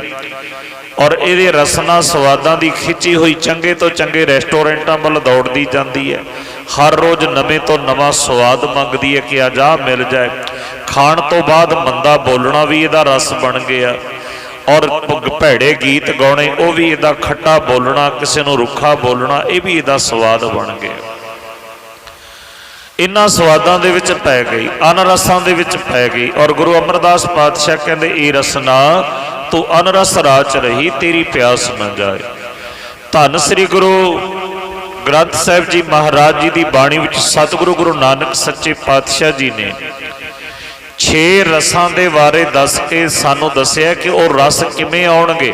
ਔਰ ਇਹਦੇ ਰਸਨਾ ਸਵਾਦਾਂ ਦੀ ਖਿੱਚੀ ਹੋਈ ਚੰਗੇ ਤੋਂ ਚੰਗੇ ਰੈਸਟੋਰੈਂਟਾਂ ਵੱਲ ਦੌੜਦੀ ਜਾਂਦੀ ਹੈ। ਹਰ ਰੋਜ਼ ਨਵੇਂ ਤੋਂ ਨਵਾਂ ਸਵਾਦ ਮੰਗਦੀ ਹੈ ਕਿ ਅੱਜ ਆਹ ਮਿਲ ਜਾਏ। ਖਾਣ ਤੋਂ ਬਾਅਦ ਮੰਦਾ ਬੋਲਣਾ ਵੀ ਇਹਦਾ ਰਸ ਬਣ ਗਿਆ, ਔਰ ਭੈੜੇ ਗੀਤ ਗਾਉਣੇ ਉਹ ਵੀ ਇਹਦਾ ਖੱਟਾ ਬੋਲਣਾ, ਕਿਸੇ ਨੂੰ ਰੁੱਖਾ ਬੋਲਣਾ, ਇਹ ਵੀ ਇਹਦਾ ਸਵਾਦ ਬਣ ਗਿਆ। ਇਹਨਾਂ ਸਵਾਦਾਂ ਦੇ ਵਿੱਚ ਪੈ ਗਈ, ਅਨਰਸਾਂ ਦੇ ਵਿੱਚ ਪੈ ਗਈ। ਔਰ ਗੁਰੂ ਅਮਰਦਾਸ ਪਾਤਸ਼ਾਹ ਕਹਿੰਦੇ, ਇਹ ਰਸਨਾ ਤੂੰ ਅਨਰਸ ਰਾਚ ਰਹੀ, ਤੇਰੀ ਪਿਆਸ ਨਾ ਜਾਏ। ਧੰਨ ਸ੍ਰੀ ਗੁਰੂ ਗ੍ਰੰਥ ਸਾਹਿਬ ਜੀ ਮਹਾਰਾਜ ਜੀ ਦੀ ਬਾਣੀ ਵਿੱਚ ਸਤਿਗੁਰੂ ਗੁਰੂ ਨਾਨਕ ਸੱਚੇ ਪਾਤਸ਼ਾਹ ਜੀ ਨੇ 6 ਰਸਾਂ ਦੇ ਬਾਰੇ ਦੱਸ ਕੇ ਸਾਨੂੰ ਦੱਸਿਆ ਕਿ ਉਹ ਰਸ ਕਿਵੇਂ ਆਉਣਗੇ।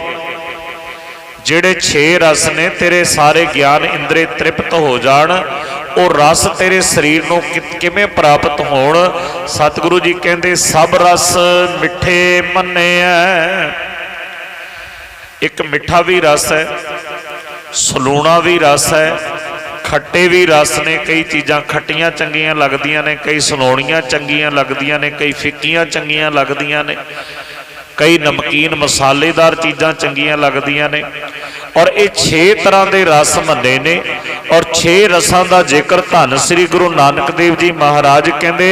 ਜਿਹੜੇ 6 ਰਸ ਨੇ, ਤੇਰੇ ਸਾਰੇ ਗਿਆਨ ਇੰਦਰੇ ਤ੍ਰਿਪਤ ਹੋ ਜਾਣ, ਉਹ ਰਸ ਤੇਰੇ ਸਰੀਰ ਨੂੰ ਕਿਵੇਂ ਪ੍ਰਾਪਤ ਹੋਣ। ਸਤਿਗੁਰੂ ਜੀ ਕਹਿੰਦੇ, ਸਭ ਰਸ ਮਿੱਠੇ ਮੰਨਿਆ। ਇੱਕ ਮਿੱਠਾ ਵੀ ਰਸ ਹੈ, ਸਲੂਣਾ ਵੀ ਰਸ ਹੈ, ਖੱਟੇ ਵੀ ਰਸ ਨੇ। ਕਈ ਚੀਜ਼ਾਂ ਖੱਟੀਆਂ ਚੰਗੀਆਂ ਲੱਗਦੀਆਂ ਨੇ, ਕਈ ਸਲੋਣੀਆਂ ਚੰਗੀਆਂ ਲੱਗਦੀਆਂ ਨੇ, ਕਈ ਫਿੱਕੀਆਂ ਚੰਗੀਆਂ ਲੱਗਦੀਆਂ ਨੇ, ਕਈ ਨਮਕੀਨ ਮਸਾਲੇਦਾਰ ਚੀਜ਼ਾਂ ਚੰਗੀਆਂ ਲੱਗਦੀਆਂ ਨੇ। ਔਰ ਇਹ 6 ਤਰ੍ਹਾਂ ਦੇ ਰਸ ਮੰਨੇ ਨੇ। ਔਰ 6 ਰਸਾਂ ਦਾ ਜ਼ਿਕਰ ਧੰਨ ਸ੍ਰੀ ਗੁਰੂ ਨਾਨਕ ਦੇਵ ਜੀ ਮਹਾਰਾਜ ਕਹਿੰਦੇ,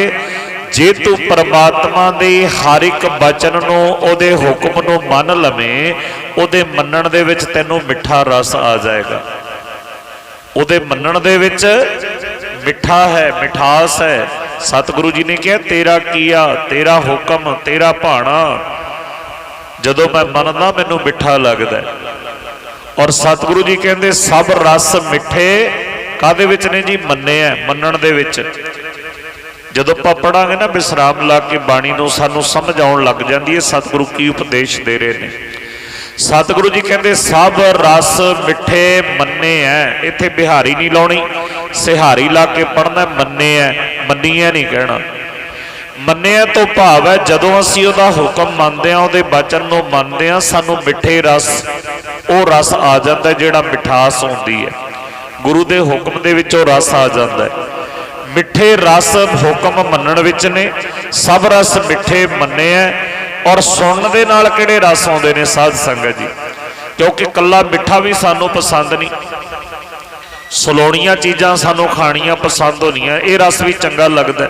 ਜੇ ਤੂੰ ਪਰਮਾਤਮਾ ਦੇ ਹਰ ਇੱਕ ਬਚਨ ਨੂੰ, ਉਹਦੇ ਹੁਕਮ ਨੂੰ ਮੰਨ ਲਵੇਂ, ਉਹਦੇ ਮੰਨਣ ਦੇ ਵਿੱਚ ਤੈਨੂੰ ਮਿੱਠਾ ਰਸ ਆ ਜਾਏਗਾ। ਉਹਦੇ ਮੰਨਣ ਦੇ ਵਿੱਚ ਮਿੱਠਾ ਹੈ, ਮਿਠਾਸ ਹੈ। ਸਤਿਗੁਰੂ ਜੀ ਨੇ ਕਿਹਾ, ਤੇਰਾ ਕੀਆ, ਤੇਰਾ ਹੁਕਮ, ਤੇਰਾ ਭਾਣਾ ਜਦੋਂ ਮੈਂ ਮੰਨਦਾ ਮੈਨੂੰ ਮਿੱਠਾ ਲੱਗਦਾ। ਔਰ ਸਤਿਗੁਰੂ ਜੀ ਕਹਿੰਦੇ, ਸਭ ਰਸ ਮਿੱਠੇ ਕਾਹਦੇ ਵਿੱਚ ਨੇ ਜੀ? ਮੰਨਿਆ, ਮੰਨਣ ਦੇ ਵਿੱਚ। ਜਦੋਂ ਆਪਾਂ ਪੜਾਂਗੇ ਨਾ ਵਿਸਰਾਮ ਲਾ ਕੇ ਬਾਣੀ ਨੂੰ, ਸਾਨੂੰ ਸਮਝ ਆਉਣ ਲੱਗ ਜਾਂਦੀ ਹੈ ਸਤਿਗੁਰੂ ਕੀ ਉਪਦੇਸ਼ ਦੇ ਰਹੇ ਨੇ। ਸਤਿਗੁਰੂ ਜੀ ਕਹਿੰਦੇ, ਸਭ ਰਸ ਮਿੱਠੇ ਮੰਨੇ ਹੈ। ਇੱਥੇ ਬਿਹਾਰੀ ਨਹੀਂ ਲਾਉਣੀ, ਸਿਹਾਰੀ ਲਾ ਕੇ ਪੜਨਾ। ਮੰਨੇ ਹੈ, ਮੰਨੀਆਂ ਨਹੀਂ ਕਹਿਣਾ। ਮੰਨਿਆ ਤੋਂ ਭਾਵ ਹੈ ਜਦੋਂ ਅਸੀਂ ਉਹਦਾ ਹੁਕਮ ਮੰਨਦੇ ਹਾਂ, ਉਹਦੇ ਬਚਨ ਨੂੰ ਮੰਨਦੇ ਹਾਂ, ਸਾਨੂੰ ਮਿੱਠੇ ਰਸ, ਉਹ ਰਸ ਆ ਜਾਂਦਾ ਜਿਹੜਾ ਮਿਠਾਸ ਹੁੰਦੀ ਹੈ। ਗੁਰੂ ਦੇ ਹੁਕਮ ਦੇ ਵਿੱਚ ਉਹ ਰਸ ਆ ਜਾਂਦਾ ਹੈ। ਮਿੱਠੇ ਰਸ ਹੁਕਮ ਮੰਨਣ ਵਿੱਚ ਨੇ। ਸਭ ਰਸ ਮਿੱਠੇ ਮੰਨੇ ਹੈ। ਔਰ ਸੁਣਨ ਦੇ ਨਾਲ ਕਿਹੜੇ ਰਸ ਆਉਂਦੇ ਨੇ ਸਾਧ ਸੰਗਤ ਜੀ? ਕਿਉਂਕਿ ਕੱਲਾ ਮਿੱਠਾ ਵੀ ਸਾਨੂੰ ਪਸੰਦ ਨਹੀਂ, ਸਲੋਣੀਆਂ ਚੀਜ਼ਾਂ ਸਾਨੂੰ ਖਾਣੀਆਂ ਪਸੰਦ ਹੋਣੀਆਂ, ਇਹ ਰਸ ਵੀ ਚੰਗਾ ਲੱਗਦਾ।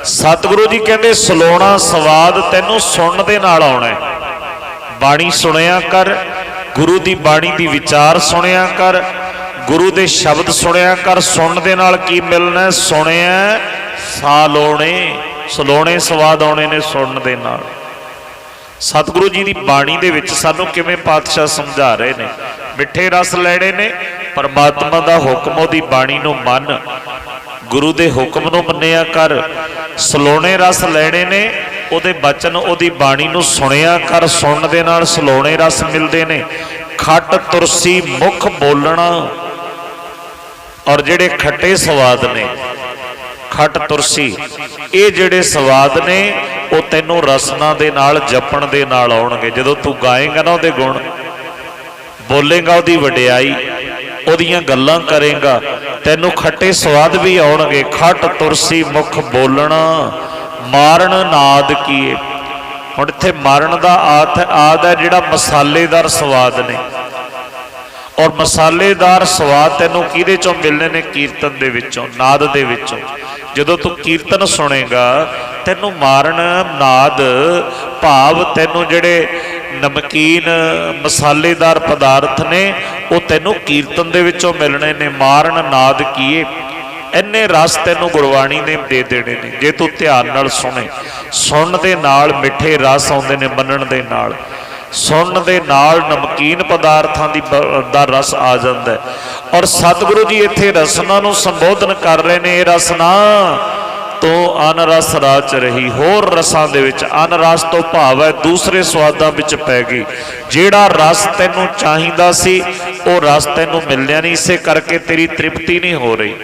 ਸਤਿਗੁਰੂ ਜੀ ਕਹਿੰਦੇ, ਸਲੋਣਾ ਸਵਾਦ ਤੈਨੂੰ ਸੁਣਨ ਦੇ ਨਾਲ ਆਉਣਾ ਹੈ। ਬਾਣੀ ਸੁਣਿਆ ਕਰ, ਗੁਰੂ ਦੀ ਬਾਣੀ ਦੀ ਵਿਚਾਰ ਸੁਣਿਆ ਕਰ, ਗੁਰੂ ਦੇ ਸ਼ਬਦ ਸੁਣਿਆ ਕਰ। ਸੁਣਨ ਦੇ ਨਾਲ ਕੀ ਮਿਲਣਾ? ਸੁਣਿਆ ਸਾਲੋਣੇ, ਸਲੋਣੇ ਸਵਾਦ ਆਉਣੇ ਨੇ ਸੁਣਨ ਦੇ ਨਾਲ। ਸਤਿਗੁਰੂ ਜੀ ਦੀ ਬਾਣੀ ਦੇ ਵਿੱਚ ਸਾਨੂੰ ਕਿਵੇਂ ਪਾਤਸ਼ਾਹ ਸਮਝਾ ਰਹੇ ਨੇ, ਮਿੱਠੇ ਰਸ ਲੈਣੇ ਨੇ। ਪਰਮਾਤਮਾ ਦਾ ਹੁਕਮ, ਉਹਦੀ ਬਾਣੀ ਨੂੰ ਮੰਨ, ਗੁਰੂ ਦੇ ਹੁਕਮ ਨੂੰ ਮੰਨਿਆ ਕਰ। ਸਲੋਣੇ ਰਸ ਲੈਣੇ ਨੇ, ਉਹਦੇ ਬਚਨ, ਉਹਦੀ ਬਾਣੀ ਨੂੰ ਸੁਣਿਆ ਕਰ। ਸੁਣਨ ਦੇ ਨਾਲ ਸਲੋਣੇ ਰਸ ਮਿਲਦੇ ਨੇ। ਖੱਟ ਤੁਰਸੀ ਮੁਖ ਬੋਲਣਾ, और ਜਿਹੜੇ ਖੱਟੇ ਸਵਾਦ ਨੇ, ਖੱਟ ਤੁਰਸੀ, ਇਹ ਜਿਹੜੇ ਸਵਾਦ ਨੇ ਉਹ ਤੈਨੂੰ ਰਸਨਾ ਦੇ ਨਾਲ ਜਪਣ ਦੇ ਨਾਲ ਆਉਣਗੇ। ਜਦੋਂ ਤੂੰ ਗਾਏਂਗਾ ਨਾ ਉਹਦੇ ਗੁਣ, ਬੋਲੇਗਾ ਉਹਦੀ ਵਡਿਆਈ, ਉਹਦੀਆਂ ਗੱਲਾਂ ਕਰੇਗਾ, ਤੈਨੂੰ ਖੱਟੇ ਸਵਾਦ ਵੀ ਆਉਣਗੇ। ਖੱਟ ਤੁਰਸੀ ਮੁਖ ਬੋਲਣਾ, ਮਾਰਨ ਨਾਦ ਕੀਏ। ਹੁਣ ਇੱਥੇ ਮਾਰਨ ਦਾ ਆਦ ਹੈ ਜਿਹੜਾ ਮਸਾਲੇਦਾਰ ਸਵਾਦ ਨੇ, ਔਰ ਮਸਾਲੇਦਾਰ ਸਵਾਦ ਤੈਨੂੰ ਕਿਹਦੇ ਚੋਂ ਮਿਲਣੇ ਨੇ? ਕੀਰਤਨ ਦੇ ਵਿੱਚੋਂ, ਨਾਦ ਦੇ ਵਿੱਚੋਂ। ਜਦੋਂ ਤੂੰ ਕੀਰਤਨ ਸੁਣੇਗਾ ਤੈਨੂੰ ਮਾਰਨ ਨਾਦ ਭਾਵ ਤੈਨੂੰ ਜਿਹੜੇ ਨਮਕੀਨ ਮਸਾਲੇਦਾਰ ਪਦਾਰਥ ਨੇ ਉਹ ਤੈਨੂੰ ਕੀਰਤਨ ਦੇ ਵਿੱਚੋਂ ਮਿਲਣੇ ਨੇ। ਮਾਰਨ ਨਾਦ ਕੀਏ, ਇੰਨੇ ਰਸ ਤੈਨੂੰ ਗੁਰਬਾਣੀ ਨੇ ਦੇ ਦੇਣੇ ਨੇ ਜੇ ਤੂੰ ਧਿਆਨ ਨਾਲ ਸੁਣੇ। ਸੁਣਨ ਦੇ ਨਾਲ ਮਿੱਠੇ ਰਸ ਆਉਂਦੇ ਨੇ, ਮੰਨਣ ਦੇ ਨਾਲ, ਸੁਣਨ ਦੇ ਨਾਲ ਨਮਕੀਨ ਪਦਾਰਥਾਂ ਦਾ ਰਸ ਆ ਜਾਂਦਾ ਹੈ। ਔਰ ਸਤਿਗੁਰੂ ਜੀ ਇੱਥੇ ਰਸਨਾ ਨੂੰ ਸੰਬੋਧਨ ਕਰ ਰਹੇ ਨੇ, ਇਹ ਰਸਨਾ ਤੂੰ ਅਨ ਰਸ ਰਾਚ ਰਹੀ। ਹੋਰ ਰਸਾਂ ਦੇ ਵਿੱਚ, ਅਨ ਰਸ ਤੋਂ ਭਾਵ ਹੈ ਦੂਸਰੇ ਸਵਾਦਾਂ ਵਿੱਚ ਪੈ ਗਈ। ਜਿਹੜਾ ਰਸ ਤੈਨੂੰ ਚਾਹੀਦਾ ਸੀ ਉਹ ਰਸ ਤੈਨੂੰ ਮਿਲਿਆ ਨਹੀਂ, ਇਸੇ ਕਰਕੇ ਤੇਰੀ ਤ੍ਰਿਪਤੀ ਨਹੀਂ ਹੋ ਰਹੀ।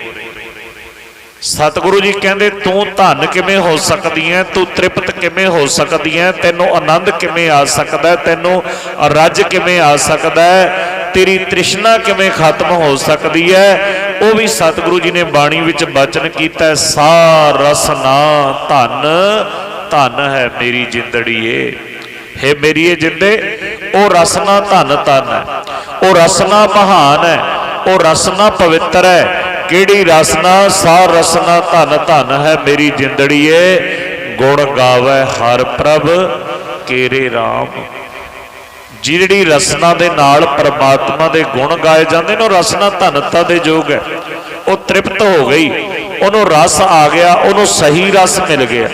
ਸਤਿਗੁਰੂ ਜੀ ਕਹਿੰਦੇ ਤੂੰ ਧਨ ਕਿਵੇਂ ਹੋ ਸਕਦੀ ਹੈ, ਤੂੰ ਤ੍ਰਿਪਤ ਕਿਵੇਂ ਹੋ ਸਕਦੀ ਹੈ, ਤੈਨੂੰ ਆਨੰਦ ਕਿਵੇਂ ਆ ਸਕਦਾ, ਤੈਨੂੰ ਰੱਜ ਕਿਵੇਂ ਆ ਸਕਦਾ, ਤੇਰੀ ਤ੍ਰਿਸ਼ਨਾ ਕਿਵੇਂ ਖਤਮ ਹੋ ਸਕਦੀ ਹੈ। ਉਹ ਵੀ ਸਤਿਗੁਰੂ ਜੀ ਨੇ ਬਾਣੀ ਵਿੱਚ ਬਚਨ ਕੀਤਾ, ਸਾ ਰਸਨਾ ਧਨ ਧਨ ਹੈ ਮੇਰੀ ਜਿੰਦੜੀਏ। ਹੈ ਮੇਰੀ ਇਹ ਜਿੰਦੇ, ਉਹ ਰਸਨਾ ਧਨ ਧਨ ਹੈ, ਉਹ ਰਸਨਾ ਮਹਾਨ ਹੈ, ਉਹ ਰਸਨਾ ਪਵਿੱਤਰ ਹੈ। ਕਿਹੜੀ ਰਸਨਾ? ਸਾ ਰਸਨਾ ਧਨ ਧਨ ਹੈ ਮੇਰੀ ਜਿੰਦੜੀਏ। ਗੁਣ ਗਾਵੇ ਹਰ ਪ੍ਰਭ ਕੇਰੇ ਰਾਮ। ਜਿਹੜੀ ਰਸਨਾ ਦੇ ਨਾਲ ਪਰਮਾਤਮਾ ਦੇ ਗੁਣ ਗਾਏ ਜਾਂਦੇ ਨੇ ਉਹ ਰਸਨਾ ਧਨਤਾ ਦੇ ਯੋਗ ਹੈ। ਉਹ ਤ੍ਰਿਪਤ ਹੋ ਗਈ, ਉਹਨੂੰ ਰਸ ਆ ਗਿਆ, ਉਹਨੂੰ ਸਹੀ ਰਸ ਮਿਲ ਗਿਆ।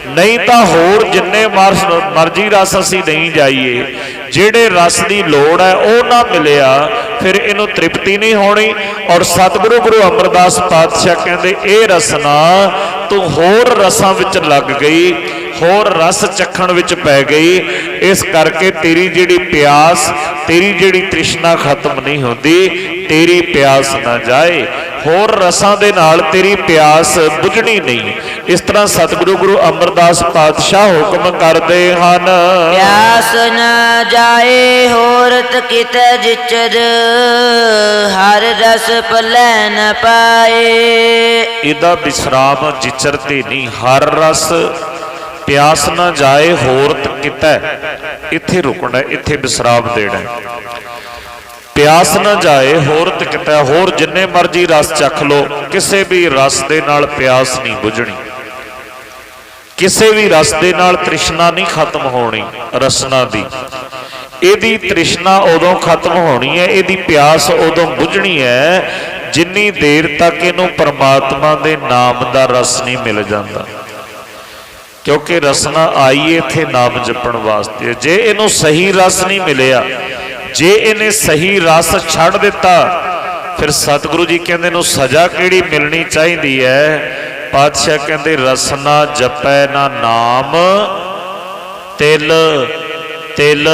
ਨਹੀਂ ਤਾਂ ਹੋਰ ਜਿੰਨੇ ਮਰਜ਼ੀ ਰਸ ਅਸੀਂ ਨਹੀਂ ਜਾਈਏ, ਜਿਹੜੇ ਰਸ ਦੀ ਲੋੜ ਹੈ ਉਹ ਨਾ ਮਿਲਿਆ ਫਿਰ ਇਹਨੂੰ ਤ੍ਰਿਪਤੀ ਨਹੀਂ ਹੋਣੀ। ਔਰ ਸਤਿਗੁਰੂ ਗੁਰੂ ਅਮਰਦਾਸ ਪਾਤਸ਼ਾਹ ਕਹਿੰਦੇ ਇਹ ਰਸਨਾ ਤੂੰ ਹੋਰ ਰਸਾਂ ਵਿੱਚ ਲੱਗ ਗਈ, ਹੋਰ ਰਸ ਚੱਖਣ ਵਿੱਚ ਪੈ ਗਈ, ਇਸ ਕਰਕੇ ਤੇਰੀ ਜਿਹੜੀ ਪਿਆਸ, ਤੇਰੀ ਜਿਹੜੀ ਤ੍ਰਿਸ਼ਨਾ ਖਤਮ ਨਹੀਂ ਹੁੰਦੀ, ਤੇਰੀ ਪਿਆਸ ਨਾ ਜਾਏ। ਹੋਰ ਰਸਾਂ ਦੇ ਨਾਲ ਤੇਰੀ ਪਿਆਸ ਬੁਝਣੀ ਨਹੀਂ। ਇਸ ਤਰ੍ਹਾਂ ਸਤਿਗੁਰੂ ਗੁਰੂ ਅਮਰਦਾਸ ਪਾਤਸ਼ਾਹ ਹੁਕਮ ਕਰਦੇ ਹਨ, ਪਿਆਸ ਨਾ ਜਾਏ ਹੋਰਤ ਕਿਤੈ ਜਿਚਰ, ਹਰ ਰਸ ਪਲੈ ਨ ਪਾਏ। ਇਹਦਾ ਵਿਸਰਾਮ ਜਿਚਰ ਤੇ ਨਹੀਂ, ਹਰ ਰਸ ਪਿਆਸ ਨਾ ਜਾਏ ਹੋਰਤ ਕਿਤੈ, ਇੱਥੇ ਰੁਕਣਾ, ਇੱਥੇ ਵਿਸਰਾਮ ਦੇਣਾ। ਪਿਆਸ ਨਾ ਜਾਏ ਹੋਰਤ ਕਿਤੈ, ਹੋਰ ਜਿੰਨੇ ਮਰਜ਼ੀ ਰਸ ਚੱਖ ਲੋ, ਕਿਸੇ ਵੀ ਰਸ ਦੇ ਨਾਲ ਪਿਆਸ ਨਹੀਂ ਬੁਝਣੀ, ਕਿਸੇ ਵੀ ਰਸ ਦੇ ਨਾਲ ਤ੍ਰਿਸ਼ਨਾ ਨਹੀਂ ਖਤਮ ਹੋਣੀ। ਰਸਨਾ ਦੀ ਇਹਦੀ ਤ੍ਰਿਸ਼ਨਾ ਉਦੋਂ ਖਤਮ ਹੋਣੀ ਹੈ, ਇਹਦੀ ਪਿਆਸ ਉਦੋਂ ਬੁਝਣੀ ਹੈ ਜਿੰਨੀ ਦੇਰ ਤੱਕ ਇਹਨੂੰ ਪਰਮਾਤਮਾ ਦੇ ਨਾਮ ਦਾ ਰਸ ਨਹੀਂ ਮਿਲ ਜਾਂਦਾ। ਕਿਉਂਕਿ ਰਸਨਾ ਆਈ ਇੱਥੇ ਨਾਮ ਜਪਣ ਵਾਸਤੇ। ਜੇ ਇਹਨੂੰ ਸਹੀ ਰਸ ਨਹੀਂ ਮਿਲਿਆ, ਜੇ ਇਹਨੇ ਸਹੀ ਰਸ ਛੱਡ ਦਿੱਤਾ, ਫਿਰ ਸਤਿਗੁਰੂ ਜੀ ਕਹਿੰਦੇ ਨੂੰ ਸਜ਼ਾ ਕਿਹੜੀ ਮਿਲਣੀ ਚਾਹੀਦੀ ਹੈ? ਪਾਤਸ਼ਾਹ ਕਹਿੰਦੇ ਰਸਨਾ ਜਪੈ ਨਾ ਨਾਮ, ਤਿਲ ਤਿਲ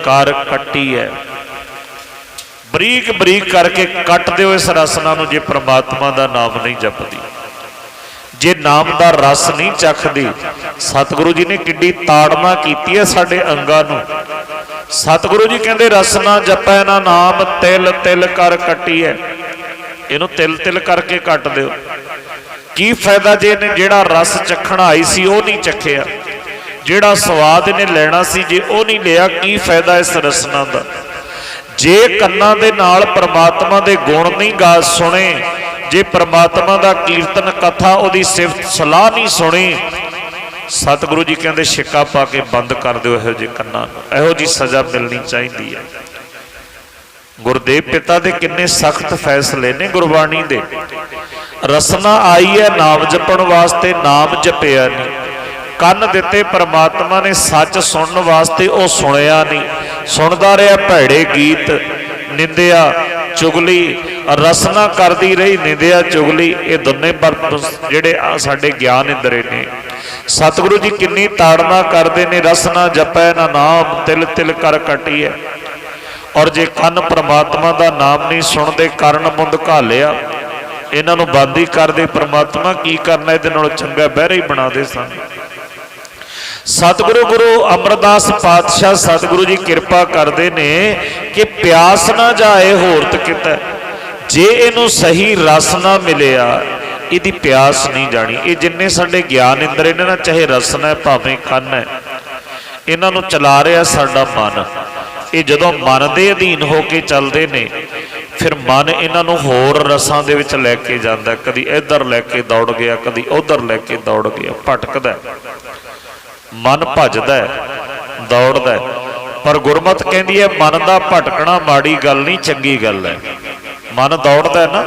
ਕਰ ਕੱਟੀ ਹੈ। ਬਰੀਕ ਬਰੀਕ ਕਰਕੇ ਕੱਟ ਦਿਓ ਇਸ ਰਸਨਾ ਨੂੰ ਜੇ ਪ੍ਰਮਾਤਮਾ ਦਾ ਨਾਮ ਨਹੀਂ ਜਪਦੀ, ਜੇ ਨਾਮ ਦਾ ਰਸ ਨਹੀਂ ਚੱਖਦੀ। ਸਤਿਗੁਰੂ ਜੀ ਨੇ ਕਿੱਡੀ ਤਾੜਨਾ ਕੀਤੀ ਹੈ ਸਾਡੇ ਅੰਗਾਂ ਨੂੰ। ਸਤਿਗੁਰੂ ਜੀ ਕਹਿੰਦੇ ਰਸਨਾ ਜਪੈ ਨਾ ਨਾਮ, ਤਿਲ ਤਿਲ ਕਰ ਕੱਟੀ ਹੈ। ਇਹਨੂੰ ਤਿਲ ਤਿਲ ਕਰਕੇ ਕੱਟ ਦਿਓ। ਕੀ ਫਾਇਦਾ ਜੇ ਇਹਨੇ ਜਿਹੜਾ ਰਸ ਚੱਖਣ ਆਈ ਸੀ ਉਹ ਨਹੀਂ ਚੱਖਿਆ, ਜਿਹੜਾ ਸਵਾਦ ਇਹਨੇ ਲੈਣਾ ਸੀ ਜੇ ਉਹ ਨਹੀਂ ਲਿਆ, ਕੀ ਫਾਇਦਾ ਇਸ ਰਸਨਾ ਦਾ? ਜੇ ਕੰਨਾਂ ਦੇ ਨਾਲ ਪ੍ਰਮਾਤਮਾ ਦੇ ਗੁਣ ਨਹੀਂ ਗਾ ਸੁਣੇ, ਜੇ ਪ੍ਰਮਾਤਮਾ ਦਾ ਕੀਰਤਨ ਕਥਾ ਉਹਦੀ ਸਿਫਤ ਸਲਾਹ ਨਹੀਂ ਸੁਣੀ, ਸਤਿਗੁਰੂ ਜੀ ਕਹਿੰਦੇ ਛਿੱਕਾ ਪਾ ਕੇ ਬੰਦ ਕਰ ਦਿਓ ਇਹੋ ਜਿਹੇ ਕੰਨਾਂ ਨੂੰ। ਇਹੋ ਜਿਹੀ ਸਜ਼ਾ ਮਿਲਣੀ ਚਾਹੀਦੀ ਹੈ। ਗੁਰਦੇਵ ਪਿਤਾ ਦੇ ਕਿੰਨੇ ਸਖਤ ਫੈਸਲੇ ਨੇ ਗੁਰਬਾਣੀ ਦੇ। ਰਸਨਾ ਆਈ ਹੈ ਨਾਮ ਜਪਣ ਵਾਸਤੇ, ਨਾਮ ਜਪਿਆ ਨਹੀਂ। ਕੰਨ ਦਿੱਤੇ ਪਰਮਾਤਮਾ ਨੇ ਸੱਚ ਸੁਣਨ ਵਾਸਤੇ, ਉਹ ਸੁਣਿਆ ਨਹੀਂ, ਸੁਣਦਾ ਰਿਹਾ ਭੈੜੇ ਗੀਤ, ਨਿੰਦਿਆ ਚੁਗਲੀ, ਰਸਨਾ ਕਰਦੀ ਰਹੀ ਨਿੰਦਿਆ ਚੁਗਲੀ। ਇਹ ਦੋਨੇ ਜਿਹੜੇ ਸਾਡੇ ਗਿਆਨ ਇੰਦਰੇ ਨੇ। ਸਤਿਗੁਰੂ ਜੀ ਕਿੰਨੀ ਤਾੜਨਾ ਕਰਦੇ ਨੇ, ਰਸਨਾ ਜਪੈ ਨਾ ਨਾਮ, ਤਿਲ ਤਿਲ ਕਰ ਕੱਟੀ ਹੈ। ਔਰ ਜੇ ਕੰਨ ਪ੍ਰਮਾਤਮਾ ਦਾ ਨਾਮ ਨਹੀਂ ਸੁਣਦੇ, ਕਰਨ ਮੁੰਦ ਘਾਲਿਆ, ਇਹਨਾਂ ਨੂੰ ਬੰਦ ਹੀ ਕਰਦੇ ਪ੍ਰਮਾਤਮਾ, ਕੀ ਕਰਨਾ, ਇਹਦੇ ਨਾਲੋਂ ਚੰਗਾ ਬਹਿਰੇ ਹੀ ਬਣਾ ਦੇ ਸਾਨੂੰ। ਸਤਿਗੁਰੂ ਗੁਰੂ ਅਮਰਦਾਸ ਪਾਤਸ਼ਾਹ ਸਤਿਗੁਰੂ ਜੀ ਕਿਰਪਾ ਕਰਦੇ ਨੇ ਕਿ ਪਿਆਸ ਨਾ ਜਾਏ ਹੋਰਤ ਕਿਤੇ, ਜੇ ਇਹਨੂੰ ਸਹੀ ਰਸ ਨਾ ਮਿਲਿਆ ਇਹਦੀ ਪਿਆਸ ਨਹੀਂ ਜਾਣੀ। ਇਹ ਜਿੰਨੇ ਸਾਡੇ ਗਿਆਨ ਇੰਦਰ ਇਹਨਾਂ ਨਾਲ, ਚਾਹੇ ਰਸਨਾ ਹੈ ਭਾਵੇਂ ਕੰਨ ਹੈ, ਇਹਨਾਂ ਨੂੰ ਚਲਾ ਰਿਹਾ ਸਾਡਾ ਮਨ। ਇਹ ਜਦੋਂ ਮਨ ਦੇ ਅਧੀਨ ਹੋ ਕੇ ਚੱਲਦੇ ਨੇ ਫਿਰ ਮਨ ਇਹਨਾਂ ਨੂੰ ਹੋਰ ਰਸਾਂ ਦੇ ਵਿੱਚ ਲੈ ਕੇ ਜਾਂਦਾ, ਕਦੀ ਇੱਧਰ ਲੈ ਕੇ ਦੌੜ ਗਿਆ, ਕਦੀ ਉੱਧਰ ਲੈ ਕੇ ਦੌੜ ਗਿਆ, ਭਟਕਦਾ ਮਨ, ਭੱਜਦਾ ਦੌੜਦਾ। ਪਰ ਗੁਰਮਤਿ ਕਹਿੰਦੀ ਹੈ ਮਨ ਦਾ ਭਟਕਣਾ ਮਾੜੀ ਗੱਲ ਨਹੀਂ, ਚੰਗੀ ਗੱਲ ਹੈ। ਮਨ ਦੌੜਦਾ ਨਾ,